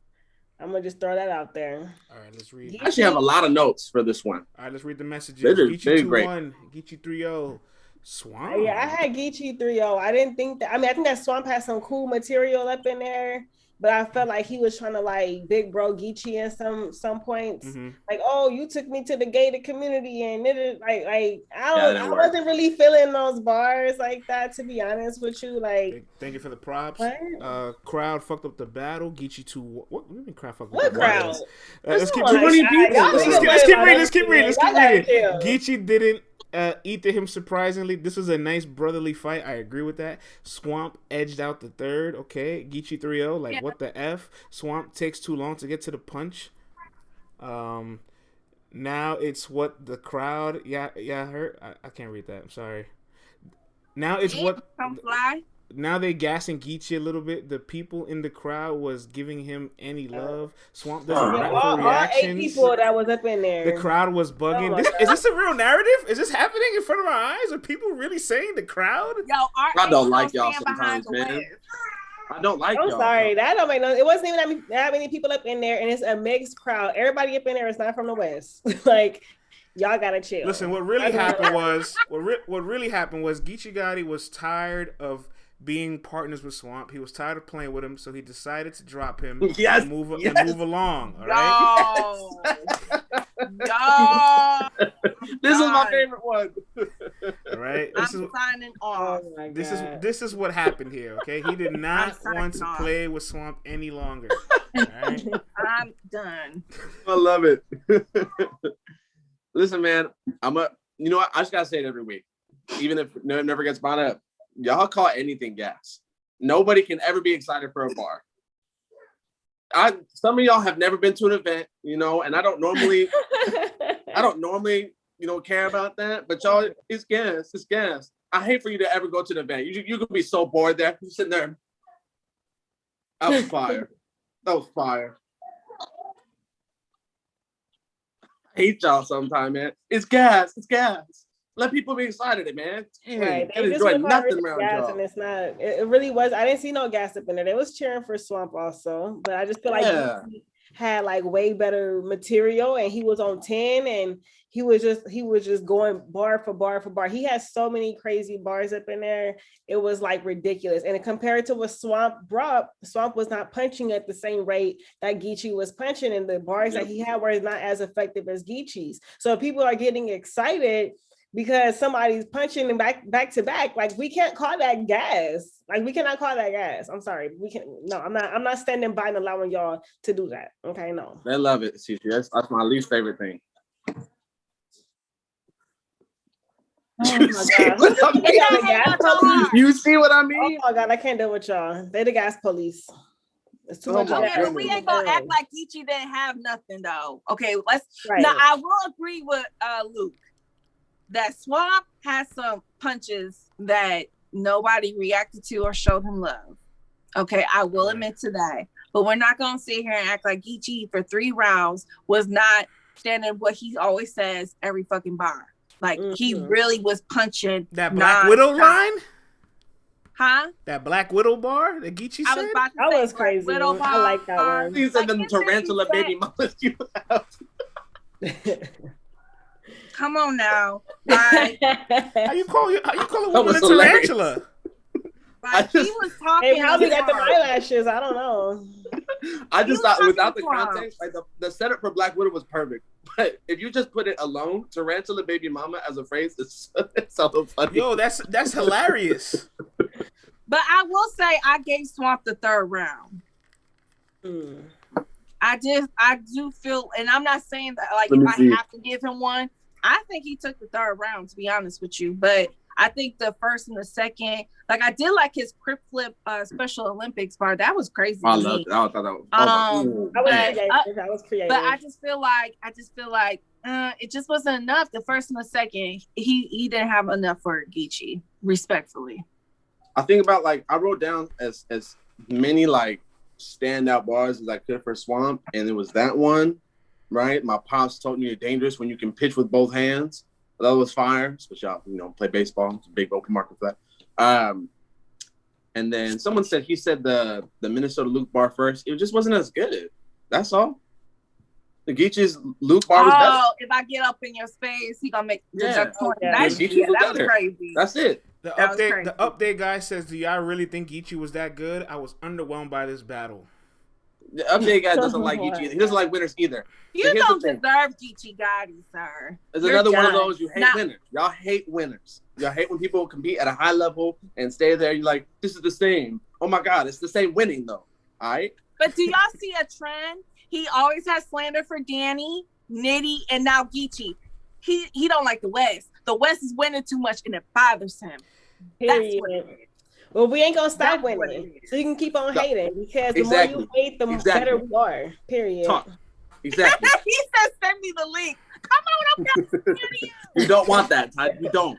I'm gonna just throw that out there. All right, let's read. I actually have a lot of notes for this one. All right, let's read the messages. Geechi 2-1, Geechi 3-0. Swamp. Yeah, I had Geechi 3-0. I didn't think that. I mean, I think that Swamp had some cool material up in there, but I felt like he was trying to like big bro Geechi in some points. Mm-hmm. Like, oh, you took me to the gated community, and it like I wasn't really feeling those bars like that, to be honest with you. Like, thank you for the props. Crowd fucked up the battle. Geechi 2. What do you mean crowd fucked up? What the crowd? Let's keep reading. Let's keep reading. Geechi didn't eat to him surprisingly. This was a nice brotherly fight. I agree with that. Swamp edged out the third. Okay, Geechi 3-0. Like, what the F? Swamp takes too long to get to the punch. Now it's what the crowd. Yeah, hurt. I can't read that. I'm sorry. Now it's what. Now they gassing Geechi a little bit. The people in the crowd was giving him any love. Swamp doesn't wait for reactions. 8 people that was up in there. The crowd was bugging. Is this a real narrative? Is this happening in front of our eyes? Are people really saying the crowd? Yo, I don't like y'all sometimes, man. I don't like y'all. I'm sorry. That don't make no. It wasn't even that many people up in there, and it's a mixed crowd. Everybody up in there is not from the West. Like, y'all gotta chill. Listen, what really happened was Geechi Gotti was tired of being partners with Swamp. He was tired of playing with him, so he decided to drop him and move along. All right. No. This is my favorite one. All right. I'm signing off. Oh this is what happened here. Okay, he did not want to play with Swamp any longer. All right. I'm done. I love it. Listen, man, you know what? I just gotta say it every week, even if it never gets brought up. Y'all call anything gas. Nobody can ever be excited for a bar. Some of y'all have never been to an event, and I don't normally, care about that. But y'all, it's gas. It's gas. I hate for you to ever go to the event. You could be so bored there. You're sitting there. That was fire. I hate y'all sometime, man. It's gas. It's gas. Let people be excited, man. Damn, right. They enjoy nothing around gas, y'all. And it's not. It really was. I didn't see no gas up in there. They was cheering for Swamp also, but I just feel like he had like way better material, and he was on 10, and he was just going bar for bar for bar. He has so many crazy bars up in there. It was like ridiculous. And compared to what Swamp brought, Swamp was not punching at the same rate that Geechi was punching, and the bars that he had were not as effective as Geechi's. So people are getting excited because somebody's punching them back to back. Like, we can't call that gas. Like, we cannot call that gas. I'm sorry. I'm not standing by and allowing y'all to do that. Okay, no. They love it, Geechi. That's my least favorite thing. Oh my God. You see what I mean? Oh my God, I can't deal with y'all. They the gas police. It's too much. But we ain't gonna act like Geechi didn't have nothing though. Okay, now I will agree with Luke that Swamp has some punches that nobody reacted to or showed him love. Okay, I will admit to that. But we're not gonna sit here and act like Geechi for 3 rounds was not standing what he always says every fucking bar. Like, he really was punching that Black Widow line. Huh? That Black Widow bar that Geechi said? That was crazy. Widow bar, I like that one. He said them tarantula baby mamas you have. Come on now. Like, how you call a woman a tarantula? Like, he was talking. Hey, how did get the eyelashes? I don't know. I just thought without the context, like the setup for Black Widow was perfect. But if you just put it alone, tarantula baby mama as a phrase, it's so funny. Yo, that's hilarious. But I will say I gave Swamp the 3rd round. I do feel, and I'm not saying that like if I have to give him one, I think he took the 3rd round, to be honest with you. But I think the 1st and the 2nd, like, I did like his Crip Flip Special Olympics part. That was crazy. I loved it. I thought that was creative. But I just feel like it just wasn't enough. The 1st and the 2nd, he didn't have enough for Geechi, respectfully. I think about, like, I wrote down as many like standout bars as I could for Swamp, and it was that one, right? My pops told me you're dangerous when you can pitch with both hands. That was fire, especially play baseball. It's a big open market for that. And then someone said he said the Minnesota Luke bar first. It just wasn't as good. That's all. The Geechi's Luke bar was better. Oh, if I get up in your space, he gonna make that was crazy. That's it. The update guy says, "Do y'all really think Geechi was that good? I was underwhelmed by this battle." The update guy doesn't like Geechi. He doesn't like winners either. You don't deserve Geechi Gotti, sir. There's another one of those you hate winners. Y'all hate winners. Y'all hate when people compete at a high level and stay there. You're like, this is the same. Oh my God, it's the same winning though. All right. But do y'all see a trend? He always has slander for Danny, Nitty, and now Geechi. He don't like the West. The West is winning too much and it bothers him. That's what it is. Well, we ain't gonna stop winning, so you can keep on hating because the more you hate, the better we are. Period. Talk. Exactly. He said, "Send me the link." Come on, I'm You don't want that, Ty. You don't.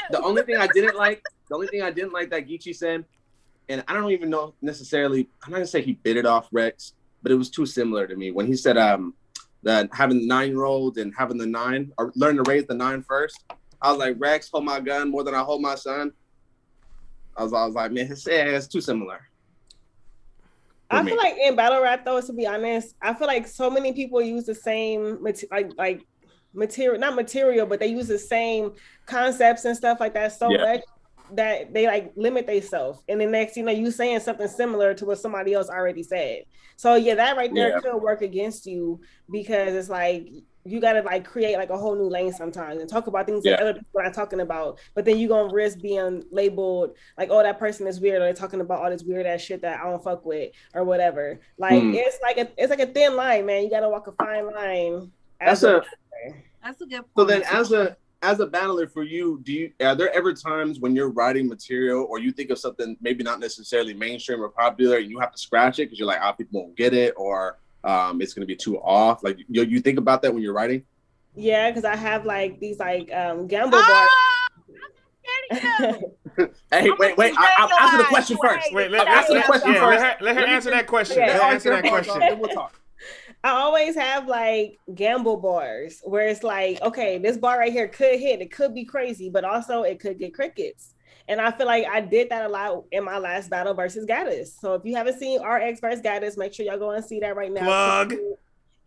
The only thing I didn't like that Geechi said, and I don't even know necessarily. I'm not gonna say he bit it off Rex, but it was too similar to me when he said that having the 9-year-old and having the 9 or learn to raise the 9 first. I was like, Rex, hold my gun more than I hold my son. I was like, man, it's too similar. I feel like in battle rap, though, to be honest, I feel like so many people use the same like material, not material, but they use the concepts and stuff like that so much that they like limit themselves. And then next, you saying something similar to what somebody else already said. So yeah, that right there could work against you because it's like you gotta like create like a whole new lane sometimes and talk about things that other people are talking about. But then you're gonna risk being labeled like, oh, that person is weird, or they're talking about all this weird ass shit that I don't fuck with or whatever. Like it's like a thin line, man. You gotta walk a fine line. That's a good point. So then as a battler for you, are there ever times when you're writing material or you think of something maybe not necessarily mainstream or popular and you have to scratch it because you're like, people won't get it, or it's going to be too off? Like you think about that when you're writing? Yeah, because I have like these like gamble bars. Hey, wait! I'll answer the question first. Wait, let her answer that question. Let her answer that question. Then we'll talk. I always have like gamble bars where it's like, okay, this bar right here could hit. It could be crazy, but also it could get crickets. And I feel like I did that a lot in my last battle versus Gaddis. So if you haven't seen RX versus Gaddis, make sure y'all go and see that right now. Plug.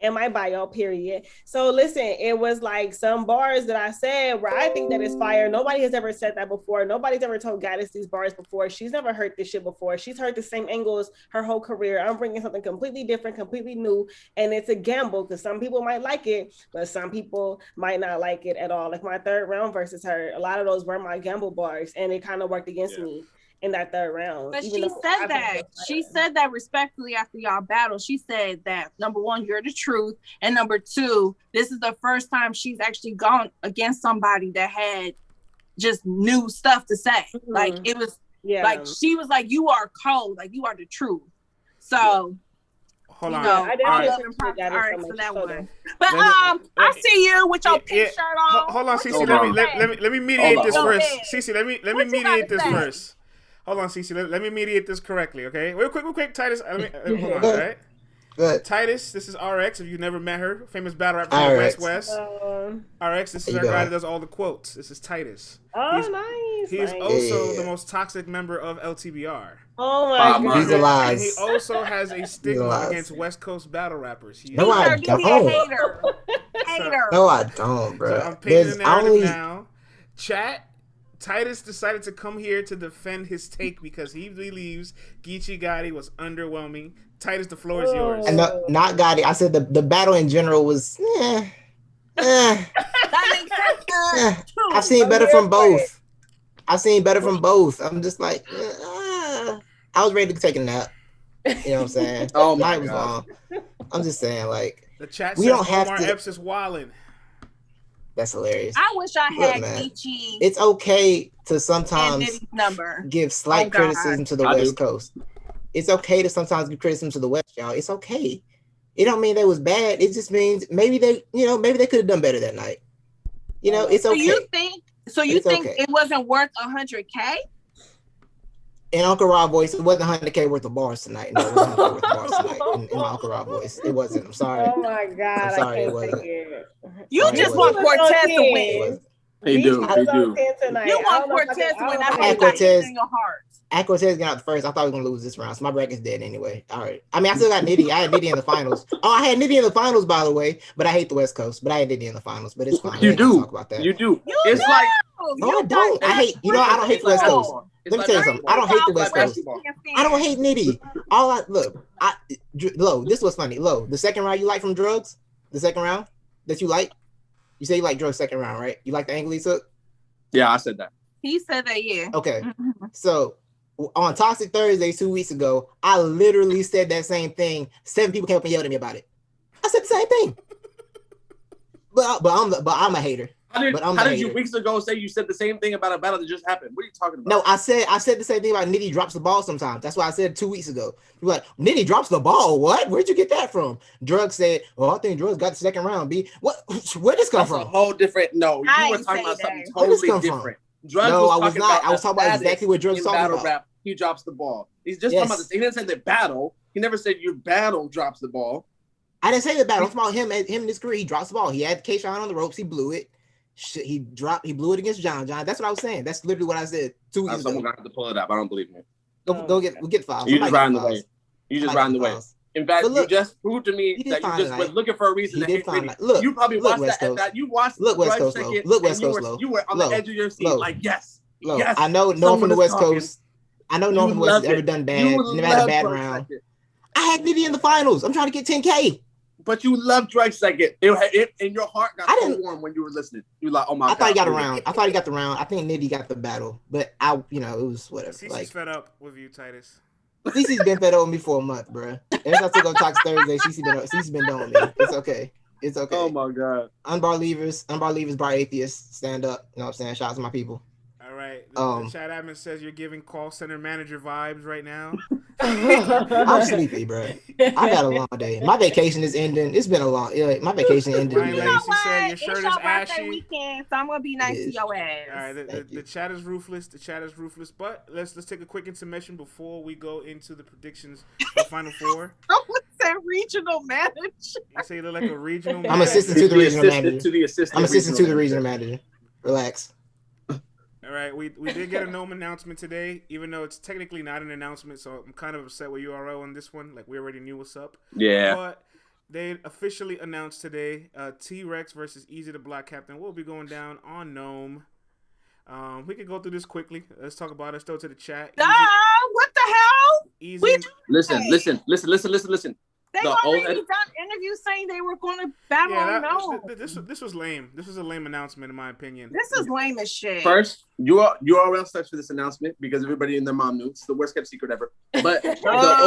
In my bio, period. So listen, it was like some bars that I said where I think that is fire. Nobody has ever said that before. Nobody's ever told Gaddis these bars before. She's never heard this shit before. She's heard the same angles her whole career. I'm bringing something completely different, completely new, and it's a gamble because some people might like it, but some people might not like it at all. Like my third round versus her, a lot of those were my gamble bars, and it kind of worked against me in that third round. But she said that. She said that respectfully after y'all battle. She said that, number one, you're the truth. And number two, this is the first time she's actually gone against somebody that had just new stuff to say. Mm-hmm. Like it was like she was like, you are cold, like you are the truth. So hold on. I definitely for that one. But I see you with your pink shirt on. Hold on, Cece. Let me mediate this first. Cece, let me mediate this first. Hold on, Cece. Let me mediate this correctly, okay? Real quick, Titus. Hold on, all right? Good. Titus, this is RX. If you've never met her, famous battle rapper from the West. RX, this is our guy that does all the quotes. This is Titus. Nice. He's also the most toxic member of LTBR. Oh my God. He's alive. And he also has a stigma against West Coast battle rappers. No, I don't. Hater. No, I don't, bro. So I'm painting the narrative now. Chat. Titus decided to come here to defend his take because he believes Geechi Gotti was underwhelming. Titus, the floor is yours. And not Gotti. I said the battle in general was That makes sense. I've seen better from both. I'm just like, I was ready to take a nap. You know what I'm saying? Oh my God. I'm just saying, like, the chat we says don't have Omar to. Epps is wildin'. That's hilarious. I wish I had Geechi. It's okay to sometimes give slight criticism to the West Coast. It's okay to sometimes give criticism to the West, y'all. It's okay. It don't mean they was bad. It just means maybe they could have done better that night. It's okay. So you think it wasn't worth $100K? In Uncle Rob voice, it wasn't $100K worth of bars tonight. No, it wasn't $100K worth of bars tonight. In my Uncle Rob voice, it wasn't. I'm sorry. Oh my God! I'm sorry, it wasn't. You just want Cortez to win. He do. You want Cortez to win. I had Cortez in your heart. At Cortez getting out first, I thought we were gonna lose this round, so my bracket's dead anyway. All right. I mean, I still got Nitty. I had Nitty in the finals. Oh, I had Nitty in the finals, by the way. But I hate the West Coast. But I had Nitty in the finals. But it's fine. You do. Talk about that. You do. It's like no, I don't. I hate. You know, I don't hate the West Coast. Let me tell you something. I don't hate the West Coast. I don't hate Nitty. Lo, this was funny. Lo, the second round you like from Drugs? The second round that you like? You say you like Drugs second round, right? You like the angle he took? Yeah, I said that. He said that, yeah. Okay. So on Toxic Thursday 2 weeks ago, I literally said that same thing. 7 people came up and yelled at me about it. I said the same thing. But I'm a hater. How did you weeks ago say you said the same thing about a battle that just happened? What are you talking about? No, I said the same thing about Nitty drops the ball sometimes. That's why I said 2 weeks ago. You were like, Nitty drops the ball. What? Where'd you get that from? Drugs said, I think Drugs got the second round. B. What? Where'd this come from? A whole different. No, you were talking about something totally different. Drugs no, I was not. I was talking about exactly what Drugs talking about. Rap, he drops the ball. He's just talking about this. He didn't say the battle. He never said your battle drops the ball. I didn't say the battle. I'm talking about him in his career. He drops the ball. He had K-Shine on the ropes. He blew it. He blew it against John. That's what I was saying. That's literally what I said 2 weeks ago. Someone got to pull it up. I don't believe me. We'll get files. You just riding the way. You just riding the way. In fact, look, you just proved to me that you just were looking for a reason to hate Nitty. Look, you probably watched that. You watched West Coast Low. Look, West Coast Low. You were on the edge of your seat, like yes. Yes. I know no one from the West Coast. I know no one from the West has ever done bad. Never had a bad round. I had Nitty in the finals. I'm trying to get 10K. But you loved Drake second. It in your heart got so warm when you were listening. You were like, oh my God. I thought he got around. I thought he got the round. I think Nitty got the battle. But it was whatever. CC's fed up with you, Titus. CC's been fed up with me for a month, bro. Ever since I took on Toxic Thursday, CC's been done with me. It's okay. It's okay. Oh my God. Unbar leavers, bar atheists, stand up. You know what I'm saying? Shout out to my people. All right. The chat admin says you're giving call center manager vibes right now. I'm sleepy, bro. I got a long day. My vacation is ending. It's been a long. My vacation ended. You know what? Your shirt is ashy. Weekend, so I'm gonna be nice to your ass. All right. The chat is ruthless. But let's take a quick intermission before we go into the predictions for Final Four. What's that regional manager? You say you look like a regional manager. I'm assistant to the regional manager. I'm assistant to the regional manager. Relax. All right, we did get a gnome announcement today, even though it's technically not an announcement, so I'm kind of upset with URL on this one. Like, we already knew what's up. Yeah. But they officially announced today T-Rex versus Easy the Black Captain will be going down on Gnome. We can go through this quickly. Let's talk about it. Let's throw it to the chat. What the hell? Easy. Listen. They already done interviews saying they were going to battle on Gnome. This was lame. This was a lame announcement, in my opinion. This is lame as shit. First, URL searched for this announcement because everybody and their mom knew. It's the worst kept secret ever. But the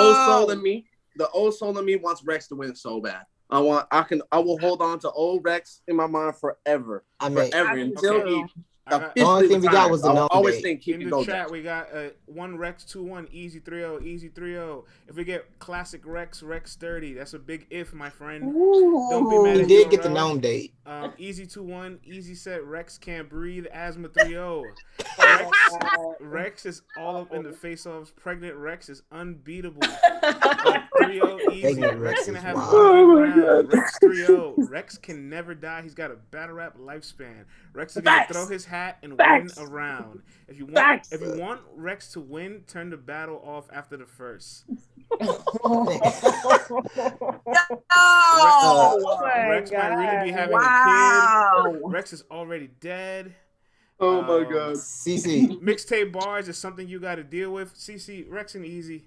old soul in me wants Rex to win so bad. I will hold on to old Rex in my mind forever. Until he. The only thing we got was the I always think he can go chat, we got 1 Rex 2-1 easy 3-0. If we get classic Rex 30, that's a big if, my friend. Ooh. Don't be mad. He did get the gnome date. Easy 2-1 easy set. Rex can't breathe. Asthma 3-0. Rex is all up in the face-offs. Pregnant Rex is unbeatable. 3-0 easy. Rex gonna have Rex 3-0. Rex can never die. He's got a battle rap lifespan. Rex is gonna throw his hat and win a round. If you want Rex to win, turn the battle off after the first. Rex might really be having a kid. Rex is already dead. Oh my God. CC. Mixtape bars is something you got to deal with. CC, Rex and Easy.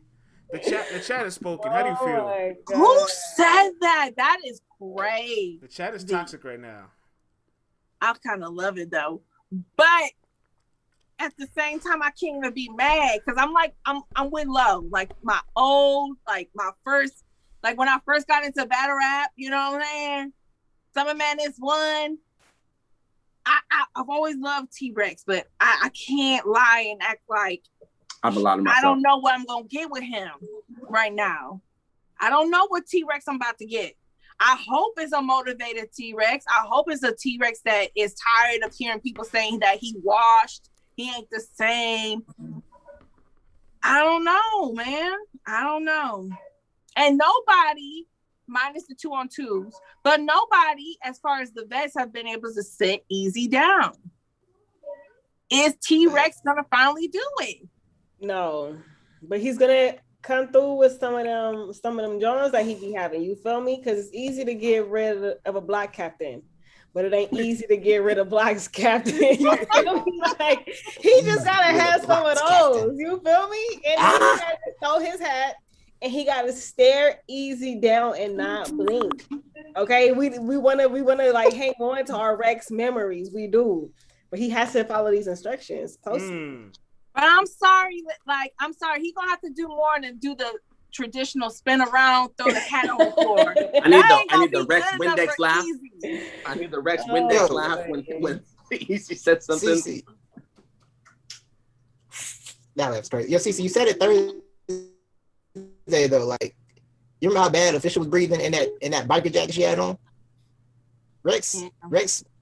The chat has spoken. How do you feel? Who said that? That is great. The chat is toxic right now. I kind of love it though, but at the same time, I can't even be mad because I'm with Love. Like my first, like when I first got into battle rap, you know what I'm saying? Summer Madness 1. I've always loved T-Rex, but I can't lie and act like I'm a lot of myself. I don't know what I'm gonna get with him right now. I don't know what T-Rex I'm about to get. I hope it's a motivated T-Rex. I hope it's a T-Rex that is tired of hearing people saying that he washed, he ain't the same. I don't know, man. I don't know. And nobody, minus the 2-on-2s, but nobody, as far as the vets, have been able to sit Easy down. Is T-Rex gonna finally do it? No, but he's gonna come through with some of them Jones that he be having. You feel me? Because it's easy to get rid of a black captain, but it ain't easy to get rid of black's captain. You feel me? Like he just gotta have some of those. You feel me? And then he got to throw his hat, and he got to stare easy down and not blink. Okay, we wanna like hang on to our Rex memories. We do, but he has to follow these instructions. But I'm sorry, he's gonna have to do more than do the traditional spin around, throw the hat on the floor. I need the Rex Windex laugh. I need the Rex Windex laugh when Easy said something. CC. That was crazy. Yo, CC, you said it Thursday though. Like, you remember how bad Official was breathing in that biker jacket she had on? Rex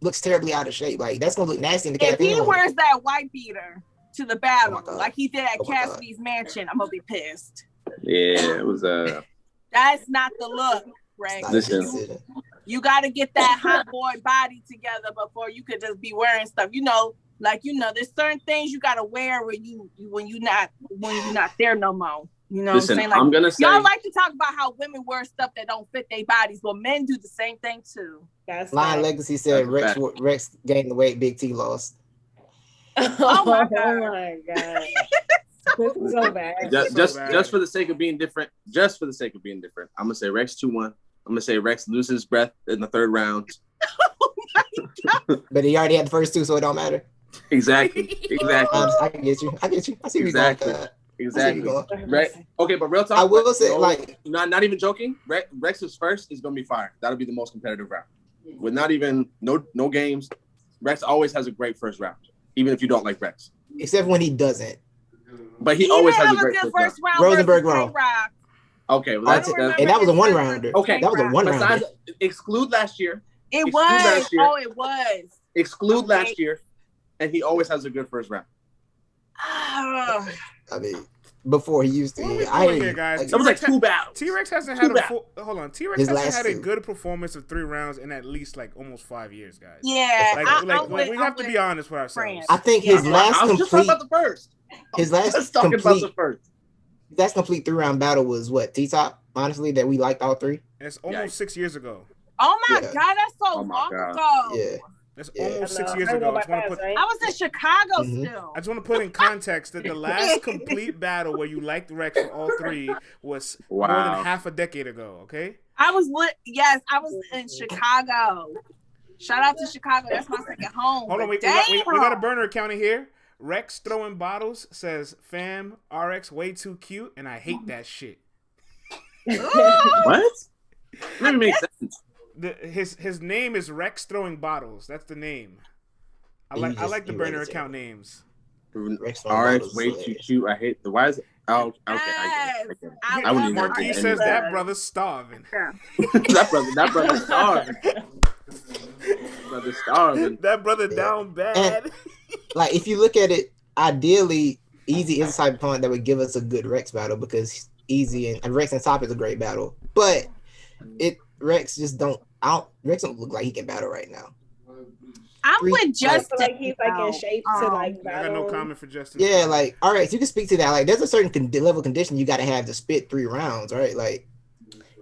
looks terribly out of shape. Like, that's gonna look nasty in the cafe. If he wears that white beater to the battle, like he did at Cassidy's mansion, I'm gonna be pissed. Yeah, it was That's not the look, Rex. Listen, you got to get that hot boy body together before you could just be wearing stuff. There's certain things you got to wear when you're not there no more. You know listen, what I'm saying? Like, I'm gonna say, y'all like to talk about how women wear stuff that don't fit their bodies, but men do the same thing too. Lion Legacy said Rex gained the weight, Big T lost. Oh my god! Oh my god! So bad. Just for the sake of being different. I'm gonna say Rex 2-1. I'm gonna say Rex loses his breath in the third round. Oh my god! But he already had the first two, so it don't matter. Exactly. I get you. I see you exactly. Right. Okay, but real talk. I will say, not even joking. Rex's first is gonna be fire. That'll be the most competitive round. With not even no games, Rex always has a great first round, even if you don't like Rex. Except when he doesn't. But he always has a great first round. Rosenberg wrong. Okay, well, and that was a one rounder. Okay, that was a one rounder. Exclude last year. It was. Exclude last year, and he always has a good first round. I mean, before he used to. Guys. That was like 2 battles. T-Rex hasn't had T-Rex hasn't had a good performance of 3 rounds in at least like almost 5 years, guys. Yeah, we have to be honest with ourselves. I think his last complete. Just talking about the first. His last complete 3-round battle was what? T-Top, honestly, that we liked all 3. It's almost 6 years ago. Oh my god, that's so long ago. Yeah. That's almost 6 years ago. I was in Chicago still. I just want to put in context that the last complete battle where you liked Rex for all 3 was more than half a decade ago, okay? I was in Chicago. Shout out to Chicago. That's my second home. Hold on, we got a burner account in here. Rex throwing bottles says, "Fam, RX way too cute, and I hate that shit." What? That doesn't make sense. His name is Rex throwing bottles. That's the name. I like the burner account names. RX way too cute. I hate the why is it? Oh, okay. I wouldn't even. Marquis says that brother's starving. that brother's starving. That brother down bad. And, like, if you look at it, ideally, Easy is the type of opponent that would give us a good Rex battle because Easy and Rex and Top is a great battle. But Rex don't look like he can battle right now. I'm with Justin. Like he's like in shape to like battle. I got no comment for Justin. Yeah, like, all right, so you can speak to that. Like, there's a certain level of condition you got to have to spit 3 rounds, right? Like,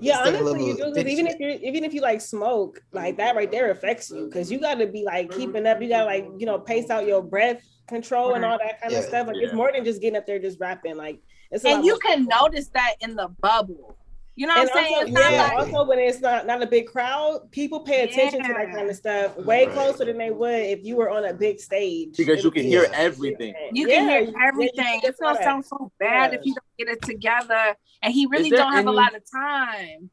yeah, honestly, you do, because even if you like smoke, like that right there affects you because you got to be like keeping up. You got to like pace out your breath control and all that kind of stuff. Like it's more than just getting up there just rapping. Like and you can notice that in the bubble. You know what I'm saying? Also when it's not a big crowd, people pay attention to that kind of stuff way closer than they would if you were on a big stage. Because you can hear everything. You can hear everything. It's gonna sound so bad if you don't get it together. And he really don't have a lot of time.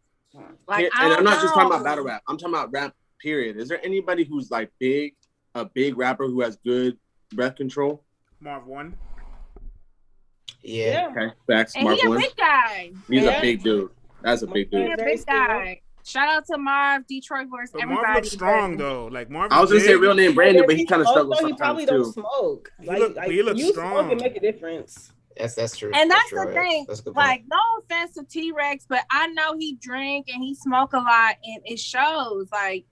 Like, and I'm not just talking about battle rap. I'm talking about rap, period. Is there anybody who's like a big rapper who has good breath control? Marv 1. Yeah. Okay. Facts. And he's a big guy. He's a big dude. That's a big dude. He's a big guy. Shout out to Marv, Detroit versus everybody. Marv looks strong though. Like Marv. I was gonna say real name Brandon, but he kind of struggles sometimes. He probably don't smoke. He looks strong. Smoke and make a difference. That's true. And that's the thing. Like, no offense to T-Rex, but I know he drink and he smoke a lot, and it shows. Like,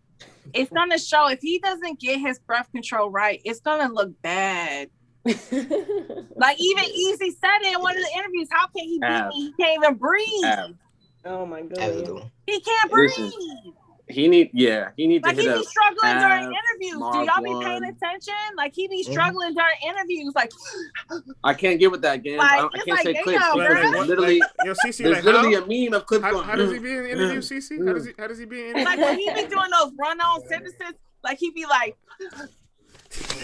it's gonna show if he doesn't get his breath control right. It's gonna look bad. Like even Easy said it in one of the interviews, how can he beat me? He can't even breathe. Oh my goodness. He can't breathe. He needs like to he be struggling during interviews. Do y'all be one. paying attention? Like he be struggling during interviews. Like I can't get with that game. Like, I can't say clips because like, literally, CC, there's literally a meme of clips going. How does he be in the interview, CC? How does he be in? Like when he be doing those run-on sentences, like he be like,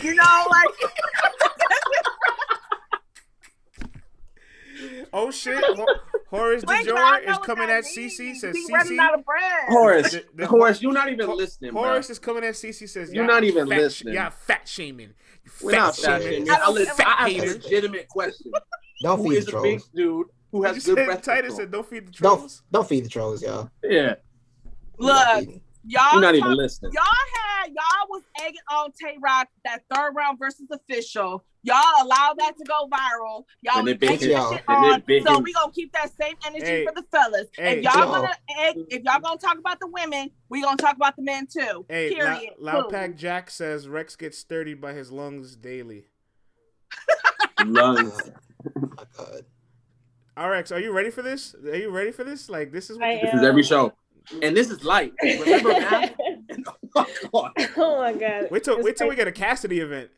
you know, like. Oh shit! Horace DeJour is coming at CC. Says CC. Horace, you're not even listening. Horace is coming at CC. Says you're not even listening. Yeah, fat shaming. We're not fat shaming. I have a legitimate question. Don't feed the trolls. Big dude who has good breath. Titus said, "Don't feed the trolls." Don't feed the trolls, y'all. Yeah. Look, y'all. You're not even listening. Y'all was egging on Tay Rock that third round versus official. Y'all allowed that to go viral. Y'all was egging shit on. So we gonna keep that same energy for the fellas. If y'all gonna talk about the women, we gonna talk about the men too. Period. Loud Pack Jack says Rex gets sturdy by his lungs daily. Lungs. Oh my God. RX, are you ready for this? Like this is every show. And this is light. Remember now? Oh my God. Wait till we get a Cassidy event.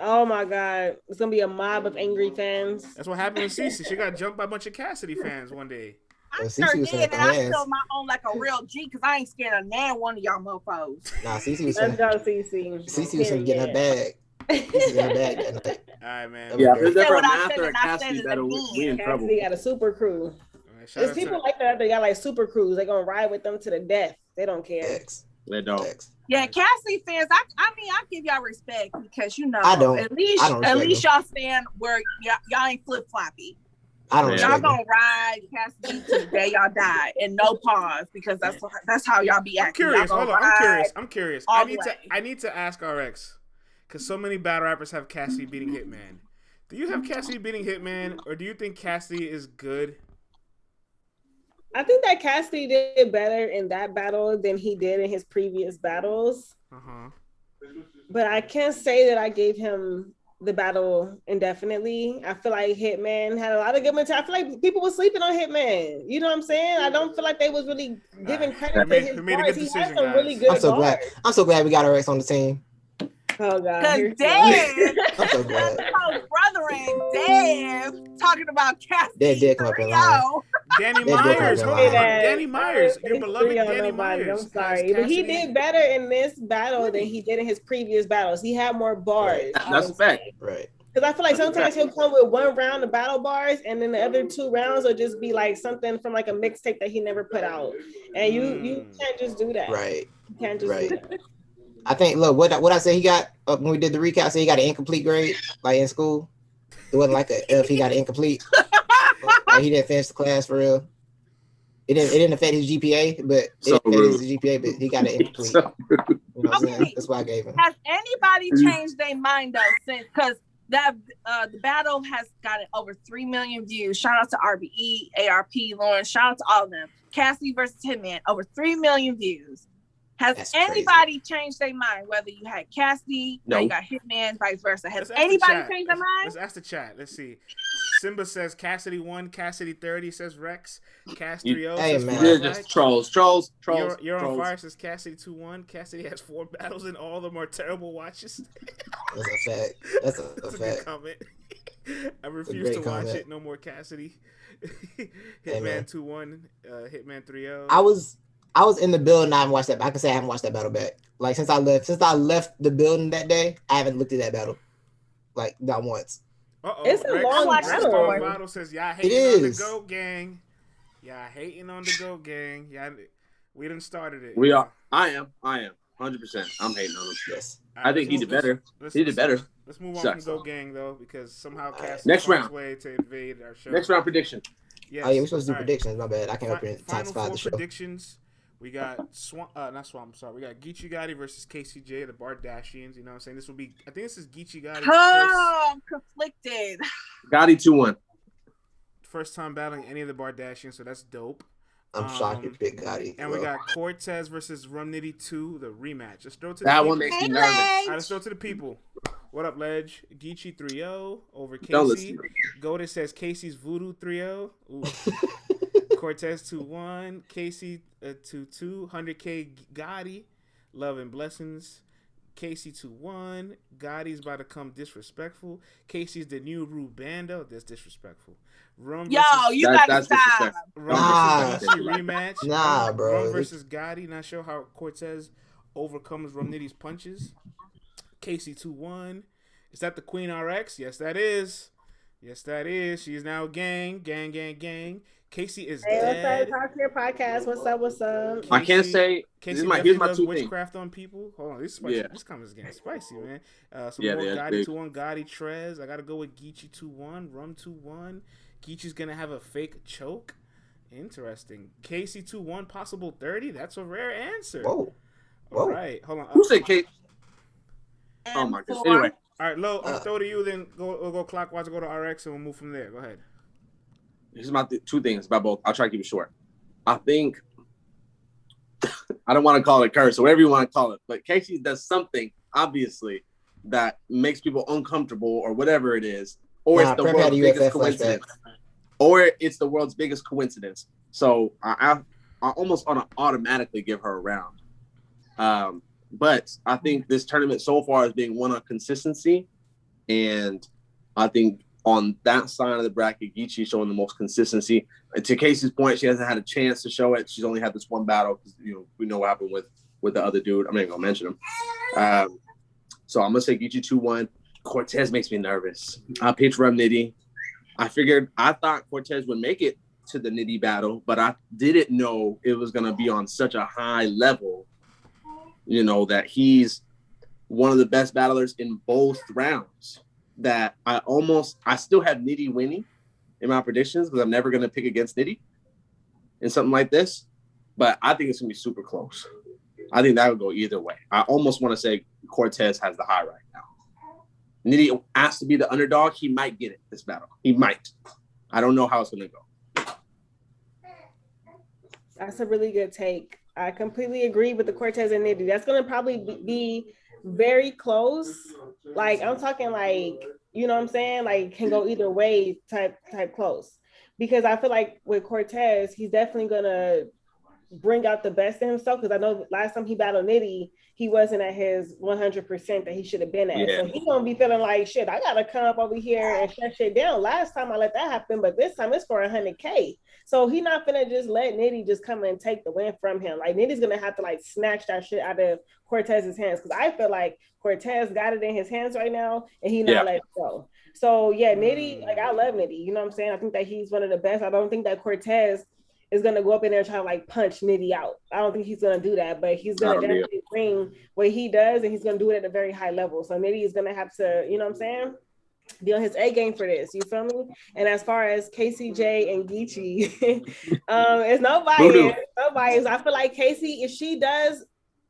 Oh my God. It's gonna be a mob of angry fans. That's what happened with Cece. She got jumped by a bunch of Cassidy fans one day. I sure did, and I feel my own like a real G because I ain't scared of nan one of y'all mofos. Nah, Cece was Cece was gonna get her bag. Cece got her bag that night. All right, man. Yeah, if there's ever a master of Cassidy battle, we in trouble. Cassidy got a super crew. There's people like that. They got like super crews. They're gonna ride with them to the death. They don't care. They don't. Yeah, Cassidy fans. I mean, I give y'all respect because you know, I don't. At least y'all stand where y'all ain't flip floppy. I don't. Y'all gonna ride Cassidy to the day y'all die and no pause because that's how y'all be acting. I'm curious. Hold on. I'm curious. I need to ask RX because so many battle rappers have Cassidy beating Hitman. Do you have Cassidy beating Hitman, or do you think Cassidy is good? I think that Cassidy did better in that battle than he did in his previous battles. But I can't say that I gave him the battle indefinitely. I feel like Hitman had a lot of good material. I feel like people were sleeping on Hitman. You know what I'm saying? I don't feel like they was really giving credit to his bars. He had some really good bars. I'm so glad we got RX on the team. Oh God! Because Dave, I'm so glad. brother and Dave talking about Cassidy. Dave come up in line. Danny Myers, hold on. Danny Myers, your beloved Danny Myers. I'm sorry, but he did better in this battle than he did in his previous battles. He had more bars. That's a fact, right? Because I feel like sometimes he'll come with one round of battle bars, and then the other 2 rounds will just be like something from like a mixtape that he never put out, and you can't just do that. Right. You can't just do that. I think, look, what I said he got when we did the recap, I said he got an incomplete grade, like in school. It wasn't like if he got an incomplete. Like he didn't finish the class for real. It didn't affect his GPA, but it affected his GPA, but he got an incomplete. You know what I'm saying? That's why I gave him. Has anybody changed their mind though since? Because that the battle has gotten over 3 million views. Shout out to RBE, ARP, Lauren. Shout out to all of them. Cassidy versus Hitman, over 3 million views. Has anybody changed their mind? Whether you had Cassidy, now you got Hitman, vice versa. Has anybody changed their mind? Let's ask the chat. Let's see. Simba says Cassidy 1, Cassidy 30 says Rex, Cass 3-0 says man. Just trolls. You're on fire says Cassidy 2-1. Cassidy has 4 battles and all of them are terrible watches. That's a fact. That's a fact. Good comment. I refuse to watch it. No more Cassidy. Hitman 2-1. Hitman 3-0. I was in the building. I haven't watched that. I can say I haven't watched that battle back. Like since I left the building that day, I haven't looked at that battle. Like not once. It's a long battle. Says y'all hating on the GOAT gang. Y'all hating on the GOAT gang. Yeah, we done started it. We are. I am. 100%. I'm hating on him. Yes. I think he did better. He did better. Let's move on from GOAT gang though, because somehow Cass next round way to invade our show. Next round prediction. Yes. Oh yeah, we're supposed to do predictions. My bad. I can't open it. Final 4 predictions. We got we got Geechi Gotti versus KCJ, the Bardashians. You know what I'm saying? This will be, I think this is Geechi Gotti. I'm conflicted. Gotti 2-1. First time battling any of the Bardashians, so that's dope. I'm shocked you picked Gotti. And we got Cortez versus Rum Niddy 2, the rematch. Let's throw it to that the one people. makes me nervous. Let's throw it to the people. What up, Ledge? Geechi 3-0 over Casey. Golden says Casey's Voodoo 3-0. Cortez 2-1. Casey 2-2. 100K Gotti. Love and blessings. Casey 2-1. Gotti's about to come disrespectful. Casey's the new Rubando. That's disrespectful. Rum Yo, you gotta stop. Rum versus Geechi rematch. Nah, bro. Rum versus Gotti. Not sure how Cortez overcomes Rum Niddy's punches. Casey 2-1. Is that the Queen RX? Yes, that is. Yes, that is. She is now gang. Casey is dead. What's up? Talk to your podcast. What's up? Casey, I can't say. Casey here's my does two witchcraft on people. Hold on, this comments getting spicy, man. Some more Gotti 2-1, Gotti Trez. I gotta go with Geechi 2-1, Rum 2-1. Geechi's gonna have a fake choke. Interesting. Casey 2-1, possible 30. That's a rare answer. Whoa. All right, hold on. Who said Kate? Oh my goodness. Anyway. All right, Lo, I'll throw to you. Then we'll go clockwise. Go to RX, and we'll move from there. Go ahead. Here's my two things about both. I'll try to keep it short. I think I don't want to call it a curse or whatever you want to call it, but Casey does something obviously that makes people uncomfortable or whatever it is, or it's the world's biggest coincidence, or it's the world's biggest coincidence. So I almost automatically give her a round. But I think this tournament so far is being won on consistency, and I think on that side of the bracket, Geechi showing the most consistency. And to Casey's point, she hasn't had a chance to show it. She's only had this one battle because we know what happened with the other dude. I'm not even gonna mention him. So I'm gonna say Geechi 2-1. Cortez makes me nervous. I picked Rum Niddy. I thought Cortez would make it to the Nitty battle, but I didn't know it was gonna be on such a high level. That he's one of the best battlers in both rounds. That I still have Nitty winning in my predictions because I'm never going to pick against Nitty in something like this. But I think it's going to be super close. I think that would go either way. I almost want to say Cortez has the high right now. Nitty has to be the underdog. He might get it this battle. He might. I don't know how it's going to go. That's a really good take. I completely agree with the Cortez and Nitty. That's going to probably be very close. Like, I'm talking like, you know what I'm saying? Like, can go either way type close. Because I feel like with Cortez, he's definitely going to bring out the best in himself. Because I know last time he battled Nitty, he wasn't at his 100% that he should have been at. Yeah. So he's going to be feeling like, shit, I got to come up over here and shut shit down. Last time I let that happen, but this time it's for 100K. So he's not finna just let Nitty just come and take the win from him. Like, Nitty's gonna have to like snatch that shit out of Cortez's hands, because I feel like Cortez got it in his hands right now and he not let it go. So yeah, Nitty, like, I love Nitty. You know what I'm saying? I think that he's one of the best. I don't think that Cortez is gonna go up in there and try to like punch Nitty out. I don't think he's gonna do that, but he's gonna definitely bring what he does, and he's gonna do it at a very high level. So Nitty is gonna have to, you know what I'm saying, be on his A game for this. You feel me? And as far as KCJ and Geechi, it's no bias. No bias. I feel like Casey, if she does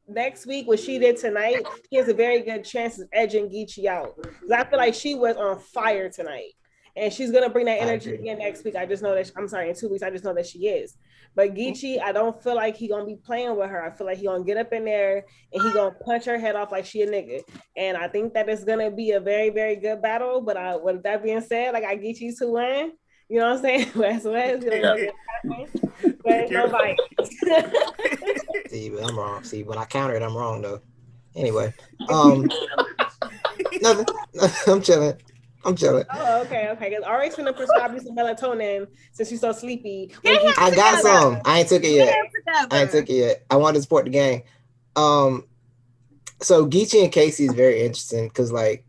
next week what she did tonight, she has a very good chance of edging Geechi out. Because I feel like she was on fire tonight. And she's going to bring that energy again next week. I just know that, in 2 weeks, I just know that she is. But Geechi, I don't feel like he's going to be playing with her. I feel like he's going to get up in there and he's going to punch her head off like she a nigga. And I think that it's going to be a very, very good battle. But with that being said, like, I Geechi to win. You know what I'm saying? West. But nobody. See, but I'm wrong. See, when I counter it, I'm wrong, though. Anyway. Nothing. I'm chilling. Oh, okay. Because RX gonna prescribe you some melatonin since you're so sleepy. I got some. I ain't took it yet. I wanted to support the game. So Geechi and Casey is very interesting because, like,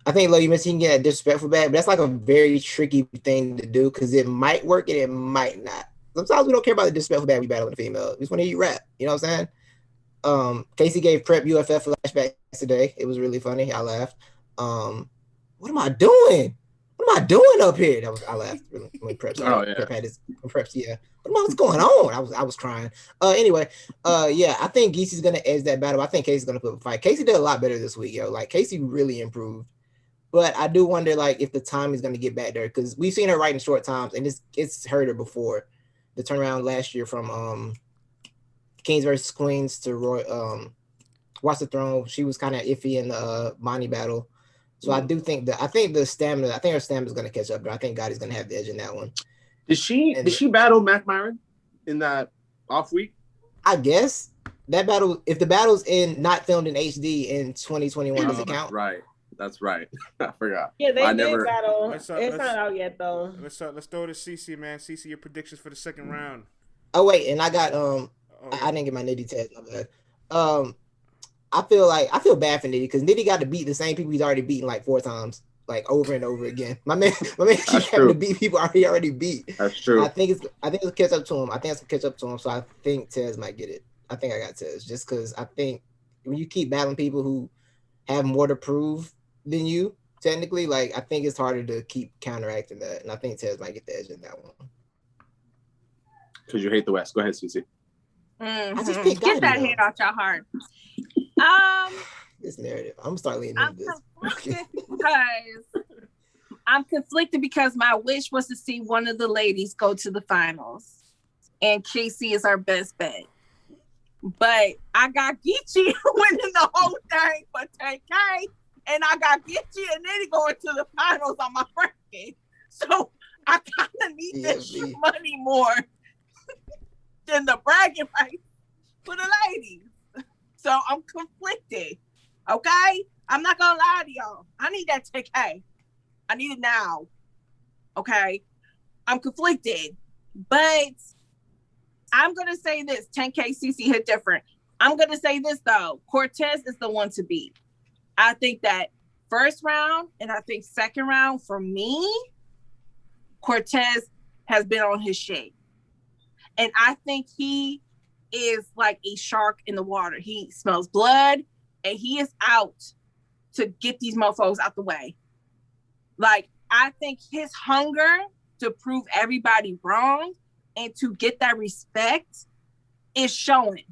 I think you mentioned he can get a disrespectful back, but that's like a very tricky thing to do because it might work and it might not. Sometimes we don't care about the disrespectful back we battle with a female. We just want to hear you rap. You know what I'm saying? Casey gave Prep UFF flashbacks today. It was really funny. I laughed. What am I doing? What am I doing up here? I laughed really when Prep had his Preps. Yeah. What's going on? I was crying. Anyway, I think Geechi's gonna edge that battle. I think Casey's gonna put up a fight. Casey did a lot better this week, yo. Like, Casey really improved. But I do wonder, like, if the time is gonna get back there, because we've seen her right in short times, and it's hurt her before. The turnaround last year from Kings versus Queens to Roy Watch the Throne. She was kind of iffy in the Monty battle. So I do think her stamina is going to catch up, but I think Gotti's going to have the edge in that one. Did she battle Mac Myron in that off week? I guess that battle, if the battle's not filmed in HD in 2021, does it count? Right. That's right. I forgot. Yeah, they did battle. It's not out yet though. Let's throw to CC, man. CC, your predictions for the second round. Oh wait, and I got I didn't get my Nitty test. My bad. I feel bad for Nitty because Nitty got to beat the same people he's already beaten like 4 times, like over and over again. My man keeps having to beat people already beat. That's true. I think it's catch up to him. So I think Tez might get it. I think I got Tez just because I think when you keep battling people who have more to prove than you, technically, like I think it's harder to keep counteracting that, and I think Tez might get the edge in that one. Because you hate the West. Go ahead, Susie. Mm-hmm. I just get that hate out your heart. This narrative. I'm gonna start leaning into this. I'm conflicted because my wish was to see one of the ladies go to the finals, and Casey is our best bet. But I got Geechi winning the whole thing for 10K, and I got Geechi and Nitty going to the finals on my bracket. So I kind of need this money more than the bragging rights for the ladies. So I'm conflicted. Okay? I'm not gonna lie to y'all. I need that 10K. I need it now. Okay? I'm conflicted. But I'm gonna say this. 10K CC hit different. I'm gonna say this though. Cortez is the one to beat. I think that first round and I think second round for me, Cortez has been on his shit. And I think he is like a shark in the water. He smells blood and he is out to get these mofos out the way. Like, I think his hunger to prove everybody wrong and to get that respect is showing.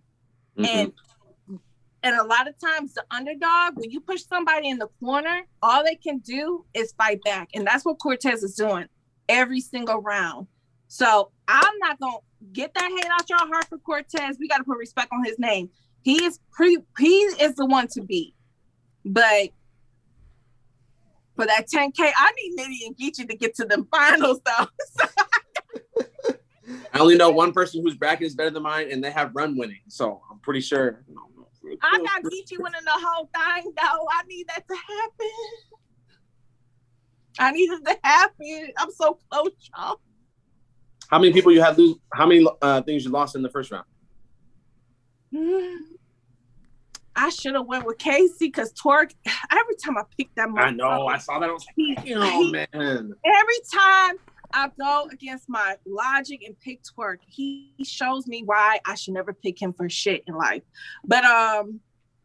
Mm-hmm. And a lot of times the underdog, when you push somebody in the corner, all they can do is fight back. And that's what Cortez is doing every single round. So I'm not going to get that hate out your heart for Cortez. We got to put respect on his name. He is the one to beat. But for that 10K, I need Nitty and Geechi to get to the finals, though. I only know one person whose bracket is better than mine, and they have run winning. So I'm pretty sure. I got Geechi winning the whole thing, though. I need that to happen. I need it to happen. I'm so close, y'all. How many people you had lose? How many things you lost in the first round? I should have went with Casey because Twerk. Every time I pick that, I know. I saw that. I was like, man. Every time I go against my logic and pick Twerk, he shows me why I should never pick him for shit in life. But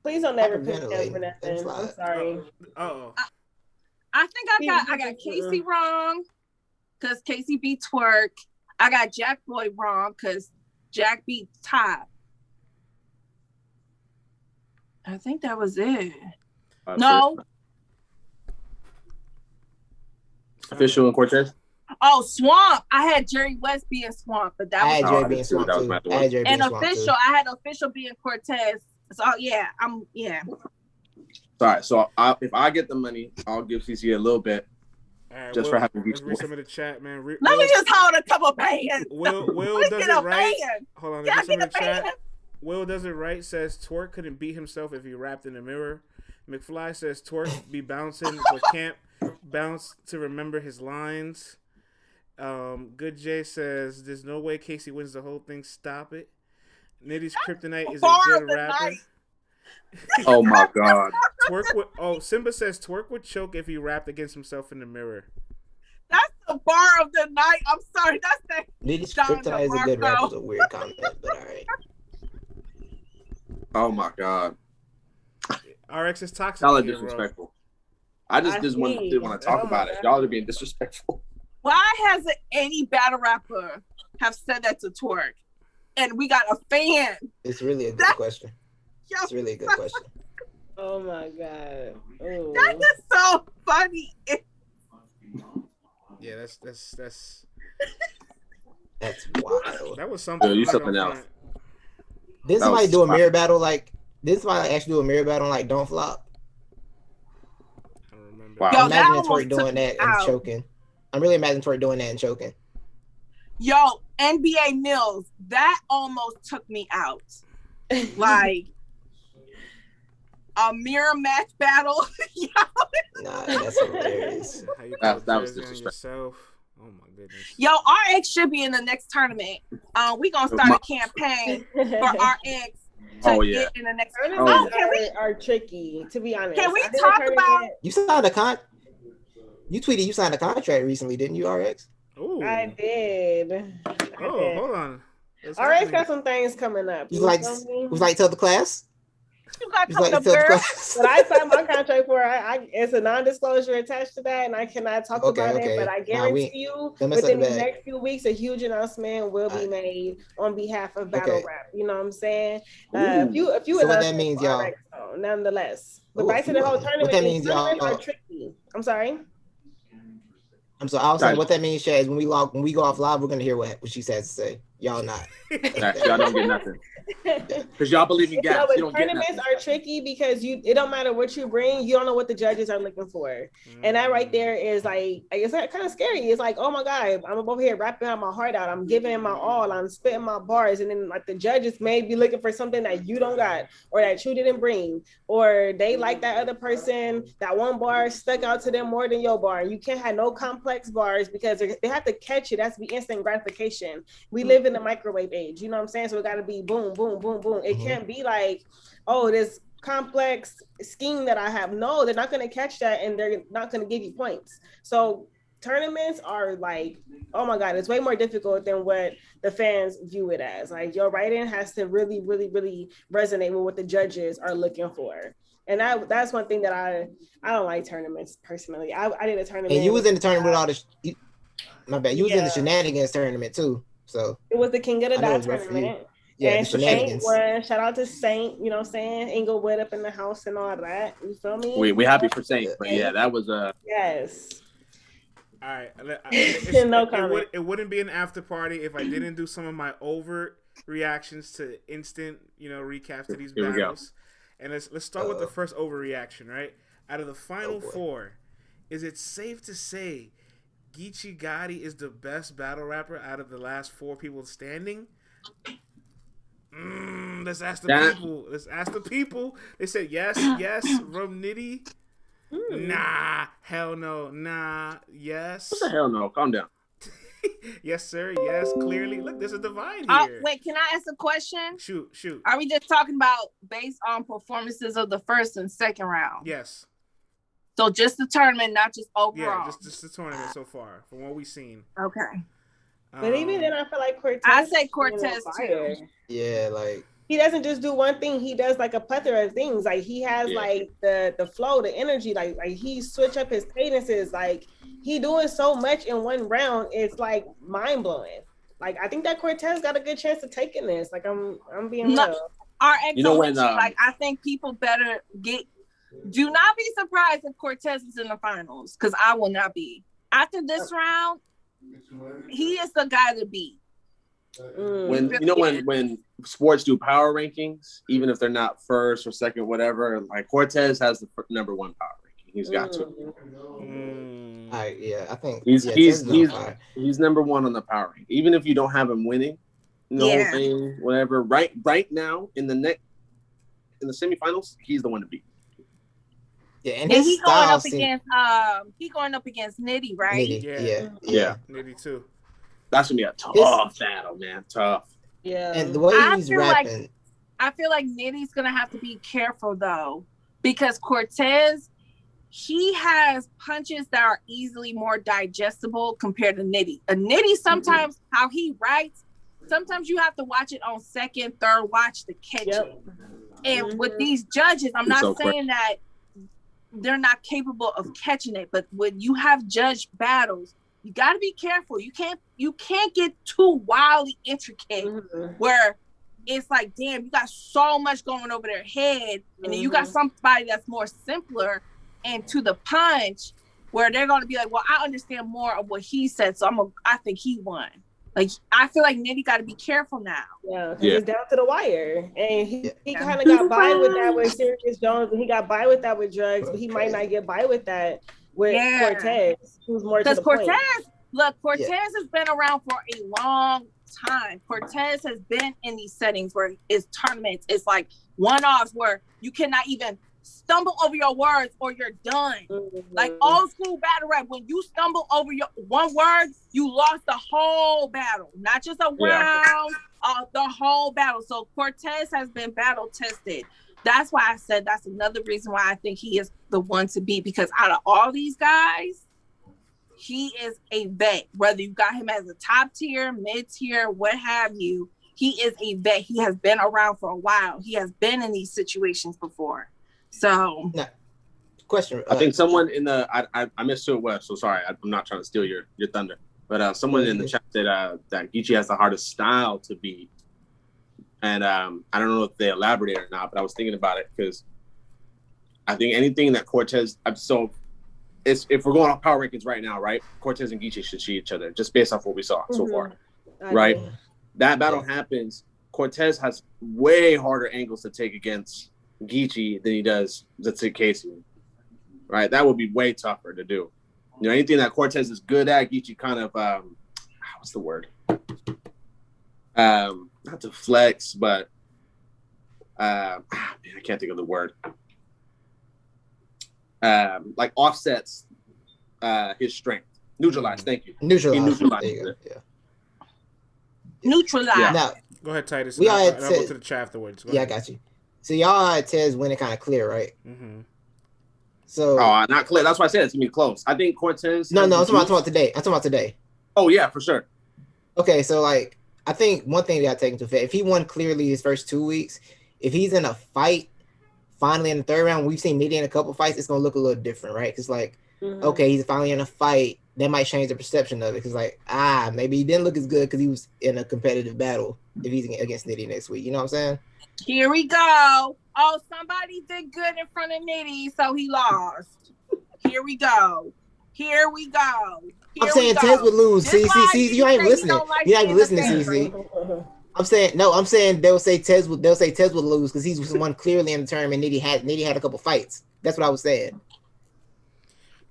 please don't ever pick him for nothing. I'm sorry. I think I got Casey wrong because Casey beat Twerk. I got Jackboy wrong because Jack beat Todd. I think that was it. No. Official and Cortez? Oh, Swamp. I had Jerry West being Swamp, but that was... I had Jerry being Swamp, too. And Official, I had Official being Cortez. So, yeah. Sorry, so if I get the money, I'll give CC a little bit. Right, just for having let's read some of the chat, man. Let me just hold a couple bands. Will does it right. Hold on, let's read some of the chat. Will does it right says Twerk couldn't beat himself if he rapped in the mirror. McFly says Twerk be bouncing but can't bounce to remember his lines. Good Jay says there's no way Casey wins the whole thing. Stop it. Nitty's kryptonite is a good rapper. Oh my god. Simba says Twerk would choke if he rapped against himself in the mirror. That's the bar of the night. I'm sorry. That's that. Nitty's kryptonite is a good rapper. Is a weird comment, but all right. Oh my god. RX is toxic. Y'all are disrespectful. I just didn't want to talk about it. Y'all are being disrespectful. Why hasn't any battle rapper have said that to Twerk? And we got a fan. It's really a good question. It's really a good question. Oh my god. Oh. That is so funny. Yeah, that's wild. That was something. You something else. Did somebody do a mirror battle like? Did somebody actually do a mirror battle like Don't Flop? I don't remember Wow. I'm imagining Tori doing that and choking. I'm really imagining Tori doing that and choking. Yo, NBA Mills, that almost took me out. Like a mirror match battle. Nah, that's hilarious. That was disrespectful. Oh my goodness. Yo, RX should be in the next tournament. We gonna start a campaign for RX to get in the next tournament. Are tricky, to be honest. Can we talk about you signed a you tweeted you signed a contract recently, didn't you, RX? Ooh. I did. Hold on. RX got some things coming up. You like tell the class? You got coming up, girl. But I signed my contract for it's a non-disclosure attached to that, and I cannot talk about it. But I guarantee you, within the next few weeks, a huge announcement will be made on behalf of Battle Rap. You know what I'm saying? A few so what that means, y'all. Nonetheless, but back to the whole tournament. What that means, y'all are tricky. I'm sorry. I was saying what that means, Shaz. When we go off live, we're gonna hear what she says to say. Y'all not. Y'all don't get nothing. Because y'all believe in gaps. You don't get nothing. Tournaments are tricky because it don't matter what you bring, you don't know what the judges are looking for. And that right there is like it's kind of scary. It's like, oh my God, I'm over here rapping my heart out. I'm giving my all. I'm spitting my bars. And then like the judges may be looking for something that you don't got or that you didn't bring. Or they like that other person, that one bar stuck out to them more than your bar. You can't have no complex bars because they have to catch it. That's be instant gratification. We live in the microwave age, you know what I'm saying? So it got to be boom, boom, boom, boom. It can't be like, oh, this complex scheme that I have. No, they're not going to catch that and they're not going to give you points. So tournaments are like, oh my God, it's way more difficult than what the fans view it as. Like your writing has to really, really, really resonate with what the judges are looking for. And that's one thing that I don't like tournaments personally. I did a tournament. And you was in the tournament with all the, my bad, you was in the shenanigans tournament too. So it was the King of the Dot tournament. Yeah, and Saint won. Shout out to Saint, you know what I'm saying? Inglewood up in the house and all that. You feel me? We happy for Saint, but yeah, that was yes. All right. No comment. It wouldn't be an after party if I didn't do some of my overt reactions to instant, recaps to these battles. And let's start with the first overreaction, right? Out of the final four, is it safe to say Geechi Gotti is the best battle rapper out of the last four people standing? Let's ask the people. Let's ask the people. They said yes, Rum Niddy. Nah, hell no. Nah, yes. What the hell no? Calm down. Yes, sir. Yes, clearly. Look, there's a divide here. Wait, can I ask a question? Shoot. Are we just talking about based on performances of the first and second round? Yes. So just the tournament, not just overall. Yeah, just the tournament so far, from what we've seen. Okay. But even then, I feel like Cortez. I say Cortez too. Yeah, like he doesn't just do one thing. He does like a plethora of things. Like he has like the flow, the energy. Like he switch up his cadences. Like he doing so much in one round. It's like mind blowing. Like I think that Cortez got a good chance of taking this. Like I'm being real. Like I think people better do not be surprised if Cortez is in the finals because I will not be. After this round, he is the guy to beat. When sports do power rankings, even if they're not first or second, whatever, like Cortez has the number one power ranking. He's got to. I think he's number one on the power ranking. Even if you don't have him winning, thing, whatever. Right now in the semifinals, he's the one to beat. Yeah, and he's going up against Nitty, right? Nitty, yeah. Nitty too. That's gonna be a tough battle, man. Tough. Yeah. And the way he's rapping, I feel like Nitty's gonna have to be careful though, because Cortez, he has punches that are easily more digestible compared to Nitty. A Nitty sometimes how he writes, sometimes you have to watch it on second, third watch to catch it. And with these judges, I'm not saying that they're not capable of catching it, but when you have judged battles, you got to be careful. You can't get too wildly intricate where it's like, damn, you got so much going over their head, and then you got somebody that's more simpler and to the punch, where they're going to be like, well, I understand more of what he said, so I think he won. Like, I feel like Nitty got to be careful now. Yeah, he's down to the wire. And he kind of got by with that with Sirius Jones, and he got by with that with drugs, but he might not get by with that with Cortez, who's more to the Cortez, point. Look, Cortez has been around for a long time. Cortez has been in these settings where it's tournaments, it's like one-offs where you cannot even stumble over your words or you're done. Like old school battle rap, when you stumble over your one word, you lost the whole battle, not just a round, the whole battle. So Cortez has been battle tested. That's why I said that's another reason why I think he is the one to beat, because out of all these guys, he is a vet. Whether you got him as a top tier, mid tier, what have you, he is a vet. He has been around for a while. He has been in these situations before. So, question. I think someone in the I missed who it was, so sorry. I'm not trying to steal your thunder, but someone in the chat said that Geechi has the hardest style to beat, and I don't know if they elaborated or not, but I was thinking about it because I think anything that Cortez if we're going on power rankings right now, right? Cortez and Geechi should see each other just based off what we saw so far, right? That battle happens. Cortez has way harder angles to take against Geechi than he does, let's say, Casey, right? That would be way tougher to do. You know, anything that Cortez is good at, Geechi kind of, what's the word? Not to flex, but man, I can't think of the word. Like offsets his strength. Neutralize. Thank you. Neutralize. Neutralize. Yeah. Now, go ahead, Titus. I'll go to the chat afterwards. I got you. So y'all had Tez winning kind of clear, right? Mm-hmm. So not clear. That's why I said it's gonna be close. I think Cortez. No, I'm talking about today. Oh yeah, for sure. Okay, so like I think one thing we gotta take into effect, if he won clearly his first 2 weeks, if he's in a fight finally in the third round, we've seen Nitty in a couple fights, it's gonna look a little different, right? Because like, okay, he's finally in a fight, that might change the perception of it. Because like, maybe he didn't look as good because he was in a competitive battle if he's against Nitty next week. You know what I'm saying? Here we go. Oh, somebody did good in front of Nitty, so he lost. Here we go. I'm saying Tez would lose. See, you ain't listening. You ain't listening, CC. I'm saying they'll say Tez would lose because he's one clearly in the tournament. Nitty had a couple fights. That's what I was saying.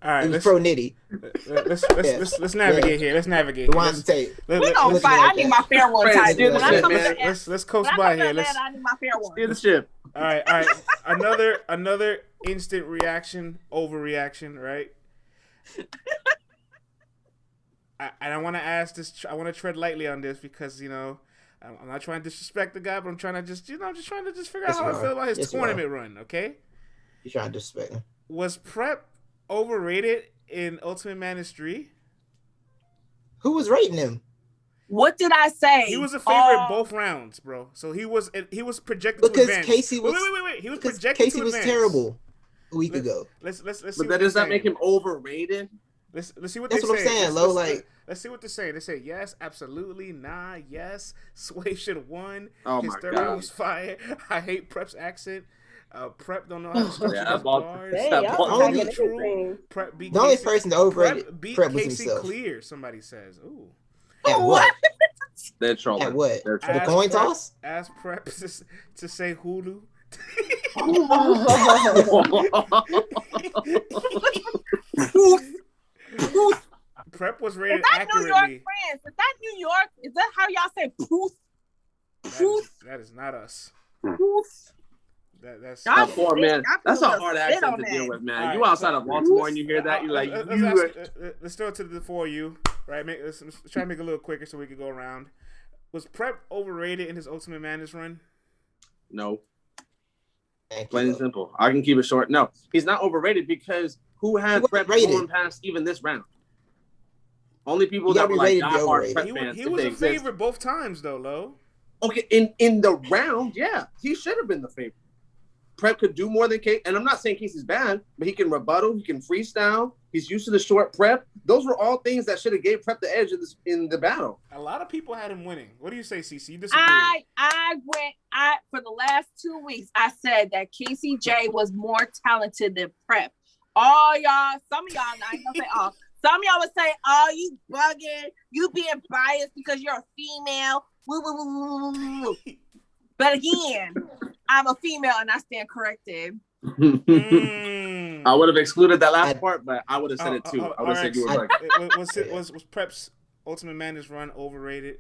All right, let's pro Nitty. Let's navigate here. Let's navigate. We gonna fight. I need my fair one. Let's coast by here. I need my fair one. Steer the ship. All right. Another instant reaction, overreaction, right? I want to ask this. I want to tread lightly on this because I'm not trying to disrespect the guy, but I'm trying to just figure out how I feel about his tournament run. Okay. You trying to disrespect him? Was Prep overrated in Ultimate Madness 3? Who was rating him? What did I say? He was a favorite both rounds, bro. So he was projected to advance. Casey was, wait. He was projected Casey to was advance. terrible a week ago. Let's but see. But does that make him overrated? Let's see what That's they what say. I'm saying, Lo. Let's see what they're saying. They say yes, absolutely, nah, yes. Sway should have won. Oh his my third God. was fire. I hate Prep's accent. Prep don't know how to structure his bars. Prep beat the only person to overrate Prep was himself. Clear, somebody says. Ooh. At what? They're trolling. At what? They're the coin toss? Ask Prep to say Hulu. Prep was rated accurately. New York friends? Is that New York? Is that how y'all say poof? That is not us. Poof. That's poor man. That's a hard accent to deal with, man. Right, you outside of Baltimore and you hear that, you're like, let's throw it to the four of you, right? Let's try to make it a little quicker so we can go around. Was Prep overrated in his Ultimate Madness run? No. Plain and simple. I can keep it short. No, he's not overrated because who had Prep going past even this round? Only people that were like diehard Prep fans. He was a favorite both times, though, Lo. Okay, in the round, yeah, he should have been the favorite. Prep could do more than Casey, and I'm not saying Casey's bad, but he can rebuttal, he can freestyle, he's used to the short prep. Those were all things that should have gave Prep the edge in the battle. A lot of people had him winning. What do you say, CC? You disagree? For the last 2 weeks, I said that Casey J was more talented than Prep. All y'all, some of y'all, I ain't gonna say all, some of y'all would say, oh, you bugging, you being biased because you're a female. Woo, woo, woo, woo, woo. But again, I'm a female and I stand corrected. I would have excluded that last part, but I would have said it too. I would have said you were right. Was Prep's Ultimate Madness run overrated?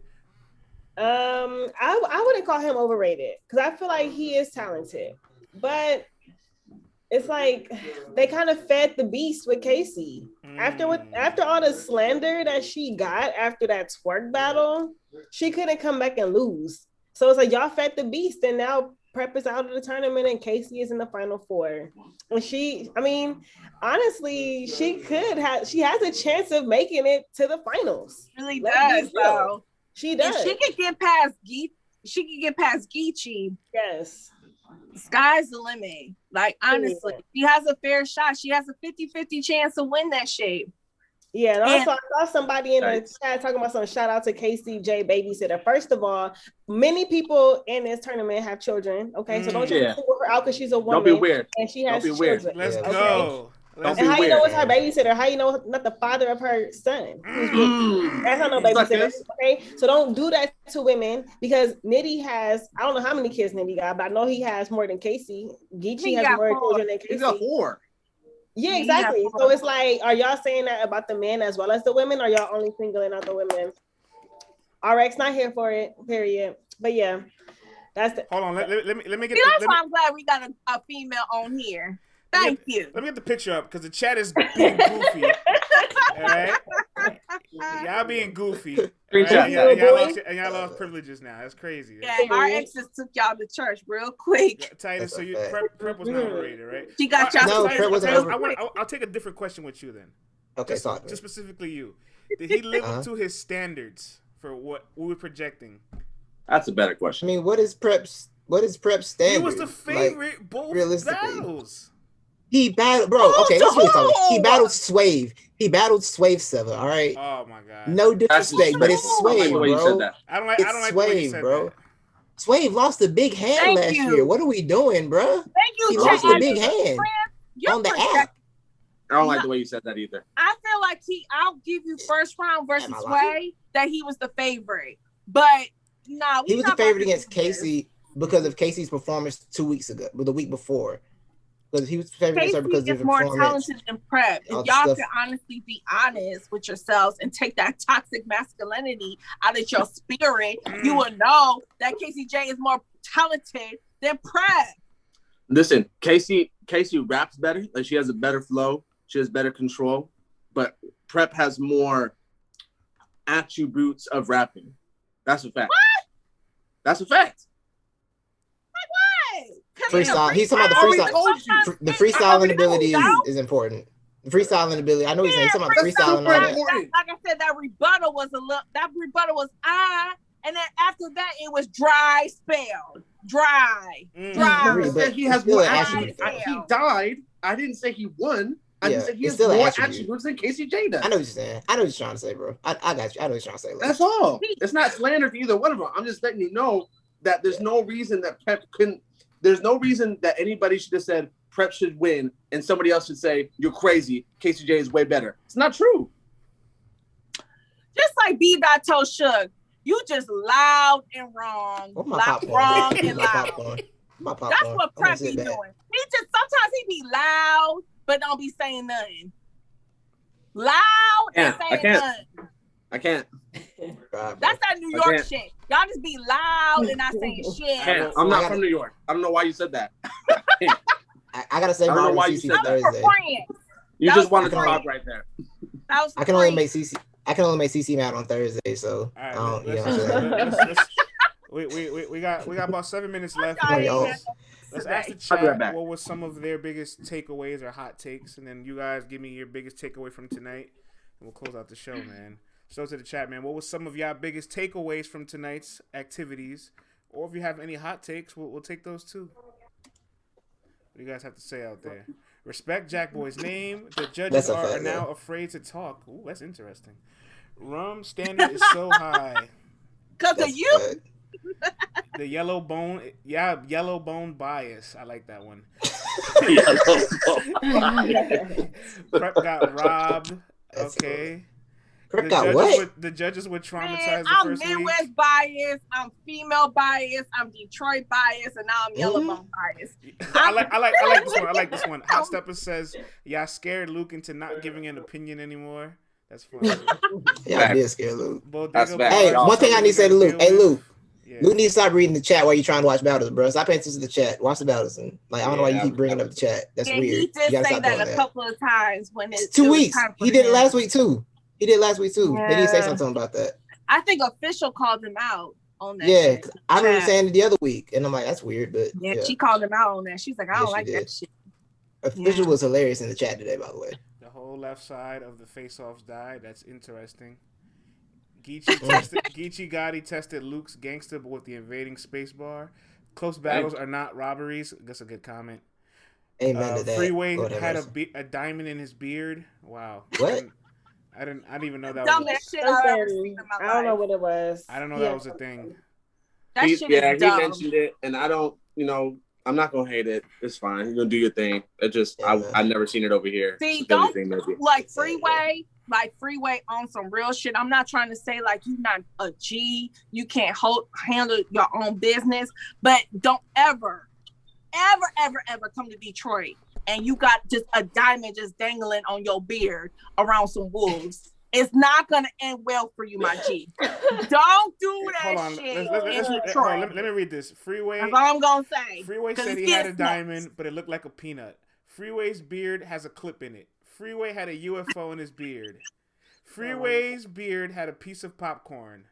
I wouldn't call him overrated because I feel like he is talented, but it's like they kind of fed the beast with Casey. After all the slander that she got after that twerk battle, she couldn't come back and lose. So it's like y'all fed the beast, and now Prep is out of the tournament and Casey is in the final four. And honestly, she has a chance of making it to the finals. Really does, though. She does. If she can get past Geechi. Yes. Sky's the limit. Like, honestly, she has a fair shot. She has a 50-50 chance to win that shape. Yeah, and also I saw somebody in the chat talking about some shout out to KCJ babysitter. First of all, many people in this tournament have children. Okay, so don't try to single her out because she's a woman. Don't be weird. And she has children. Let's go. And how you know it's her babysitter? How you know not the father of her son? That's not no babysitter. Okay, so don't do that to women because Nitty has, I don't know how many kids Nitty got, but I know he has more than Casey. Geechi has more children than Casey. He's got 4. Yeah, exactly. So it's like, are y'all saying that about the men as well as the women? Or are y'all only singling out the women? RX not here for it, period. But yeah, that's the. Hold on, let me get. That's why I'm glad we got a female on here. Thank you. Let me get the picture up because the chat is being goofy. All right, y'all being goofy. Right? Y'all lost privileges now. That's crazy. Yeah, our exes took y'all to church real quick. Yeah, Titus, so Prep was not overrated, right? She got y'all. No, Prep wasn't overrated. I'll take a different question with you then. Okay, just specifically you. Did he live up to his standards for what we were projecting? That's a better question. I mean, what is Prep's standard? He was the favorite both battles. He battled, bro. Okay, let's really talk about it. He battled Swave. He battled Swave Sever. All right. Oh my god. No disrespect, but it's Swave, bro. I don't like the way you said bro. That. Swave lost a big hand last year. What are we doing, bro? Thank you. He lost a big hand on the app. I don't like the way you said that either. I feel like I'll give you first round versus Sway that he was the favorite, but no, he was the favorite against Casey because of Casey's performance 2 weeks ago, the week before. Because he was favored because Casey is more talented than Prep. If y'all can honestly be honest with yourselves and take that toxic masculinity out of your spirit, you will know that KCJ is more talented than Prep. Listen, Casey raps better. Like she has a better flow. She has better control. But Prep has more attributes of rapping. That's a fact. What? That's a fact. Freestyle. He's talking about the freestyle. The freestyling ability is important. The freestyling ability. I know he's talking about the freestyling. Like I said, that rebuttal was and then after that it was dry spell. Dry. He has more attributes. He died. I didn't say he won. I just said he has more attributes than KCJ does. I know what you're saying. I know what you're trying to say, bro. I got you. I know what you're trying to say. That's all. It's not slander for either one of them. I'm just letting you know that there's no reason that Prep couldn't. There's no reason that anybody should have said Prep should win and somebody else should say you're crazy. KCJ is way better. It's not true. Just like B. told Suge, you just loud and wrong. Wrong and loud. That's what Prep be doing. He just sometimes he be loud but don't be saying nothing. Loud and saying nothing. I can't. That's that New York shit. Y'all just be loud and not saying shit. I'm not from New York. I don't know why you said that. I gotta say, I don't know why you said Thursday. You just wanted to talk right there. I can only make CC mad on Thursday, so right, we got about 7 minutes left. Let's ask the chat what was some of their biggest takeaways or hot takes, and then you guys give me your biggest takeaway from tonight, and we'll close out the show, man. So to the chat, man, what was some of y'all biggest takeaways from tonight's activities? Or if you have any hot takes, we'll take those too. What do you guys have to say out there? Respect Jackboy's name. The judges are now afraid to talk. Ooh, that's interesting. Rum standard is so high. Because of you? The yellow bone bias. I like that one. Prep got robbed. Okay. The judges were traumatized. I'm Midwest bias. I'm female bias. I'm Detroit bias, and now I'm Yellowbone bias. I like this one. Hot Stepper says, "Y'all scared Luke into not giving an opinion anymore." That's funny. Yeah, I did scare Luke. Hey, one thing I need to say to Luke. Hey, Luke. Yeah. Luke needs to stop reading the chat while you're trying to watch battles, bro. Stop paying attention to the chat. Watch the battles. And, I don't know why you keep bringing up the chat. That's weird. He did say that a couple of times when it's 2 weeks. He did it last week too. He did last week too. They need to say something about that. I think Official called him out on that. Yeah, I remember saying it the other week, and I'm like, that's weird. But yeah, she called him out on that. She's like, I don't like that shit. Official was hilarious in the chat today, by the way. The whole left side of the face-offs died. That's interesting. Geechi Gotti tested Luke's gangster with the invading spacebar. Close battles are not robberies. That's a good comment. Amen to that. Freeway had a diamond in his beard. Wow. What? I didn't even know that was shit I've ever seen in my life. I don't know what it was. I don't know that was a thing. That shit is dumb. He mentioned it, and I don't, I'm not gonna hate it. It's fine. You're gonna do your thing. It just I've never seen it over here. See, don't like Freeway on some real shit. I'm not trying to say like you're not a G, you can't handle your own business, but don't ever come to Detroit and you got just a diamond just dangling on your beard around some wolves. It's not gonna end well for you, my G. Don't do that shit. Let me read this. Freeway. That's all I'm gonna say. Freeway said he had a diamond, but it looked like a peanut. Freeway's beard has a clip in it. Freeway had a UFO in his beard. Freeway's beard had a piece of popcorn.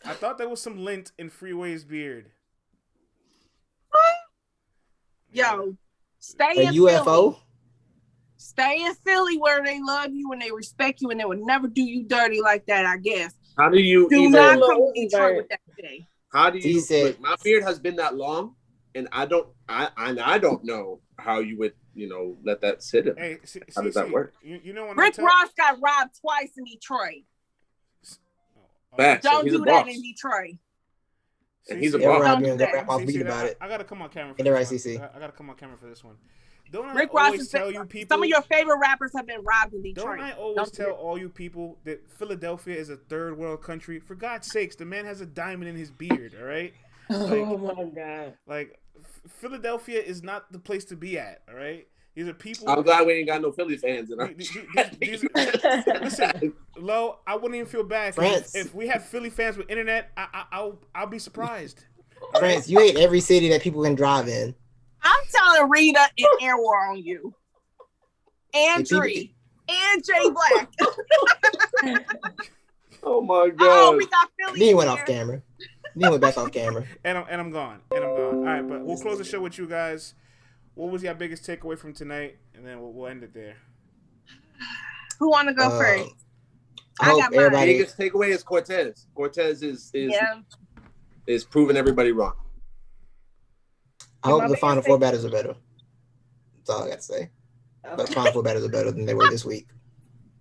I thought there was some lint in Freeway's beard. Yo, stay in UFO? Philly. Stay in Philly where they love you and they respect you and they would never do you dirty like that, I guess. How do you not come to Detroit with that thing? How do you look, my beard has been that long and I don't know how you would, let that sit in. Hey, how does that work? You know when Rick Ross got robbed twice in Detroit. Don't do that in Detroit. And he's a boss. I gotta come on camera for this one. I gotta come on camera for this one. Don't Rick I Ross always tell you people? Some of your favorite rappers have been robbed in Detroit. Don't I always tell all you people that Philadelphia is a third world country? For God's sakes, the man has a diamond in his beard. All right. Oh my God. Like Philadelphia is not the place to be at. All right. These are people. I'm glad we ain't got no Philly fans in our Listen, Lo, I wouldn't even feel bad if we had Philly fans with internet. I'll be surprised. France, you hate every city that people can drive in. I'm telling Rita and Air War on you. And Dree. And Jay Black. Oh my God. Oh, we got Philly. He went off camera. He went back off camera. And I'm gone. All right, but we'll close the show with you guys. What was your biggest takeaway from tonight? And then we'll end it there. Who want to go first? I got my biggest takeaway is Cortez. Cortez is proving everybody wrong. I hope the Final Four battles are better. That's all I got to say. But Final Four battles are better than they were this week.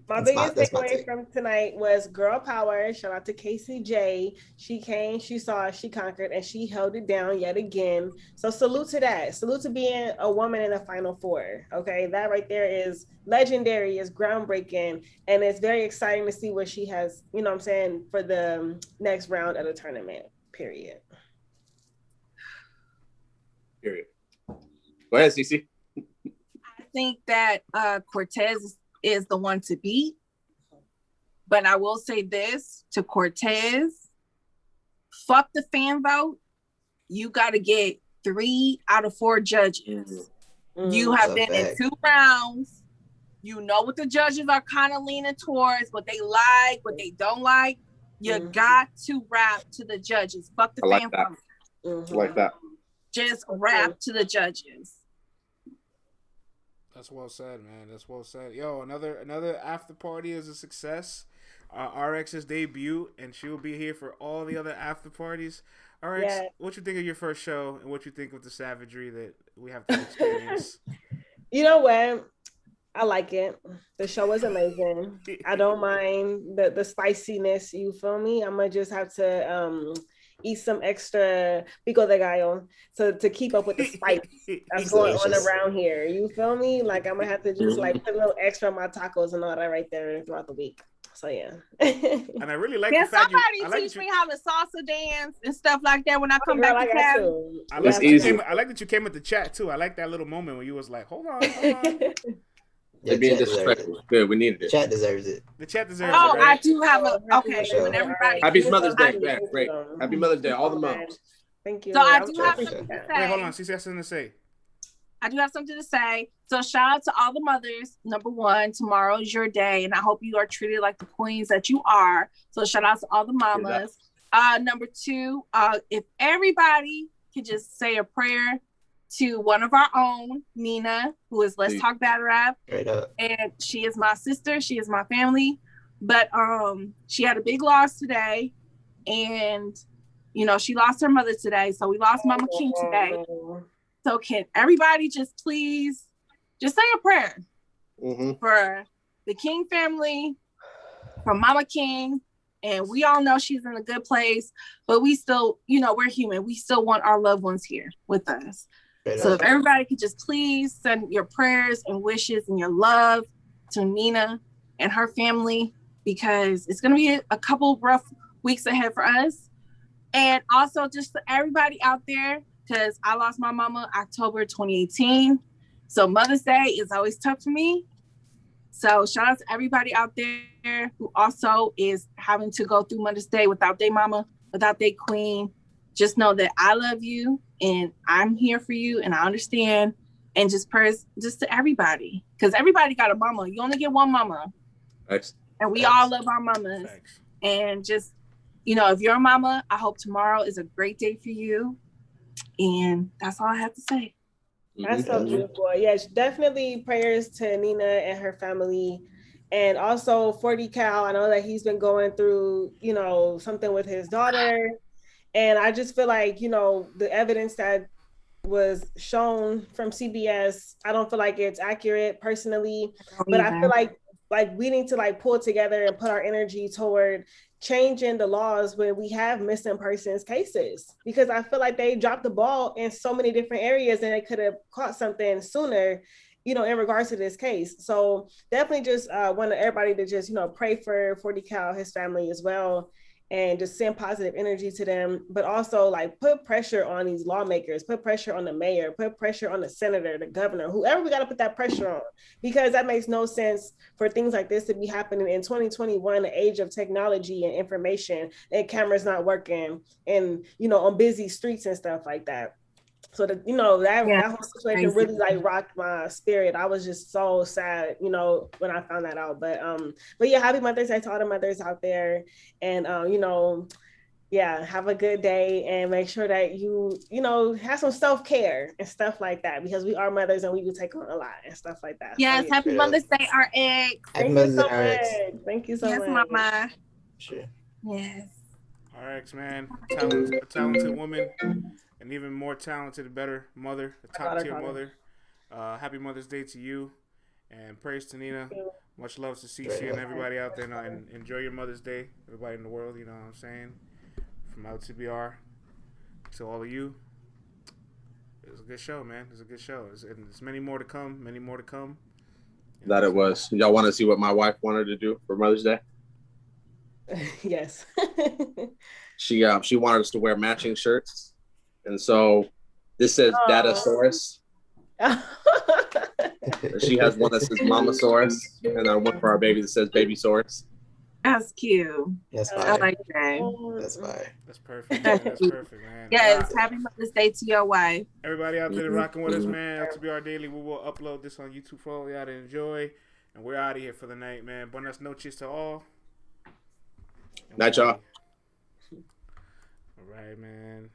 My biggest takeaway from tonight was girl power. Shout out to KCJ. She came, she saw, she conquered, and she held it down yet again. So salute to that. Salute to being a woman in a Final Four. Okay, that right there is legendary, is groundbreaking, and it's very exciting to see what she has, for the next round of the tournament, period. Period. Go ahead, Cece. I think that Cortez is the one to beat. But I will say this to Cortez. Fuck the fan vote. You got to get 3 out of 4 judges. You have been in 2 rounds. You know what the judges are kind of leaning towards, what they like, what they don't like. You got to rap to the judges. Fuck the fan vote. I like that. Just rap to the judges. That's well said, man. That's well said. Yo, another after party is a success. RX's debut, and she will be here for all the other after parties. RX, what you think of your first show, and what you think of the savagery that we have to experience? You know what? I like it. The show was amazing. I don't mind the spiciness. You feel me? I'm gonna just have to eat some extra pico de gallo to keep up with the spice that's going on around here. You feel me? Like I'm gonna have to just like put a little extra on my tacos and all that right there throughout the week. So yeah. And I really like the fact somebody teach me how to salsa dance and stuff like that when I come back to Cali. I like that you came with the chat too. I like that little moment when you was like, hold on. They're being disrespectful. Good, we needed it. Chat deserves it. The chat deserves it. Oh, right? I do have a when everybody. Happy Mother's Day. Yeah, great. Happy Mother's Day, all the moms. Thank you. So I do have something to say. Wait, hold on. She has something to say. I do have something to say. So shout out to all the mothers. Number one, tomorrow is your day, and I hope you are treated like the queens that you are. So shout out to all the mamas. Number two, if everybody could just say a prayer to one of our own, Nina, who is Let's Talk Bad Rap. And she is my sister. She is my family. But she had a big loss today. And, you know, she lost her mother today. So we lost Mama King today. So can everybody just please just say a prayer for the King family, for Mama King. And we all know she's in a good place. But we still, you know, we're human. We still want our loved ones here with us. So if everybody could just please send your prayers and wishes and your love to Nina and her family, because it's going to be a couple rough weeks ahead for us. And also just to everybody out there, because I lost my mama October 2018. So Mother's Day is always tough for me. So shout out to everybody out there who also is having to go through Mother's Day without their mama, without their queen. Just know that I love you and I'm here for you and I understand. And just prayers just to everybody. Because everybody got a mama. You only get one mama. Thanks. And we all love our mamas. Thanks. And just, you know, if you're a mama, I hope tomorrow is a great day for you. And that's all I have to say. That's so beautiful. Yes, definitely prayers to Nina and her family. And also 40 Cal, I know that he's been going through, you know, something with his daughter. And I just feel like, you know, the evidence that was shown from CBS, I don't feel like it's accurate personally, but I feel like we need to like pull together and put our energy toward changing the laws when we have missing persons cases, because I feel like they dropped the ball in so many different areas and they could have caught something sooner, you know, in regards to this case. So definitely just want everybody to just, you know, pray for 40 Cal, his family as well, and just send positive energy to them, but also like put pressure on these lawmakers, put pressure on the mayor, put pressure on the senator, the governor, whoever we got to put that pressure on, because that makes no sense for things like this to be happening in 2021, the age of technology and information, and cameras not working and, you know, on busy streets and stuff like that. So that, you know, that whole situation really like rocked my spirit. I was just so sad, you know, when I found that out. But yeah, happy Mother's Day to all the mothers out there. And you know, yeah, have a good day and make sure that you know, have some self-care and stuff like that, because we are mothers and we do take on a lot and stuff like that. Yes, so, happy Mother's Day, RX. Thank you so much. Thank you so much. Yes, Mama. Sure. Yes. RX, man, a talented woman. An even more talented, better mother, a top-tier mother. Happy Mother's Day to you, and praise to Nina. Much love to Cece and everybody out there. And enjoy your Mother's Day, everybody in the world, you know what I'm saying? From LTBR to all of you. It was a good show, man. It was a good show. There's many more to come, That it was. Y'all want to see what my wife wanted to do for Mother's Day? Yes. She wanted us to wear matching shirts. And so this says Datasaurus. She has one that says Mamasaurus, and then one for our baby that says Babysaurus. That's cute. That's fine. I like that. That's fine. That's perfect. Man. That's perfect, man. Yes, happy Mother's Day to your wife. Everybody out there rocking with us, man. LTBR Daily. We will upload this on YouTube for all y'all to enjoy. And we're out of here for the night, man. Buenas noches to all. Night, y'all. All right, man.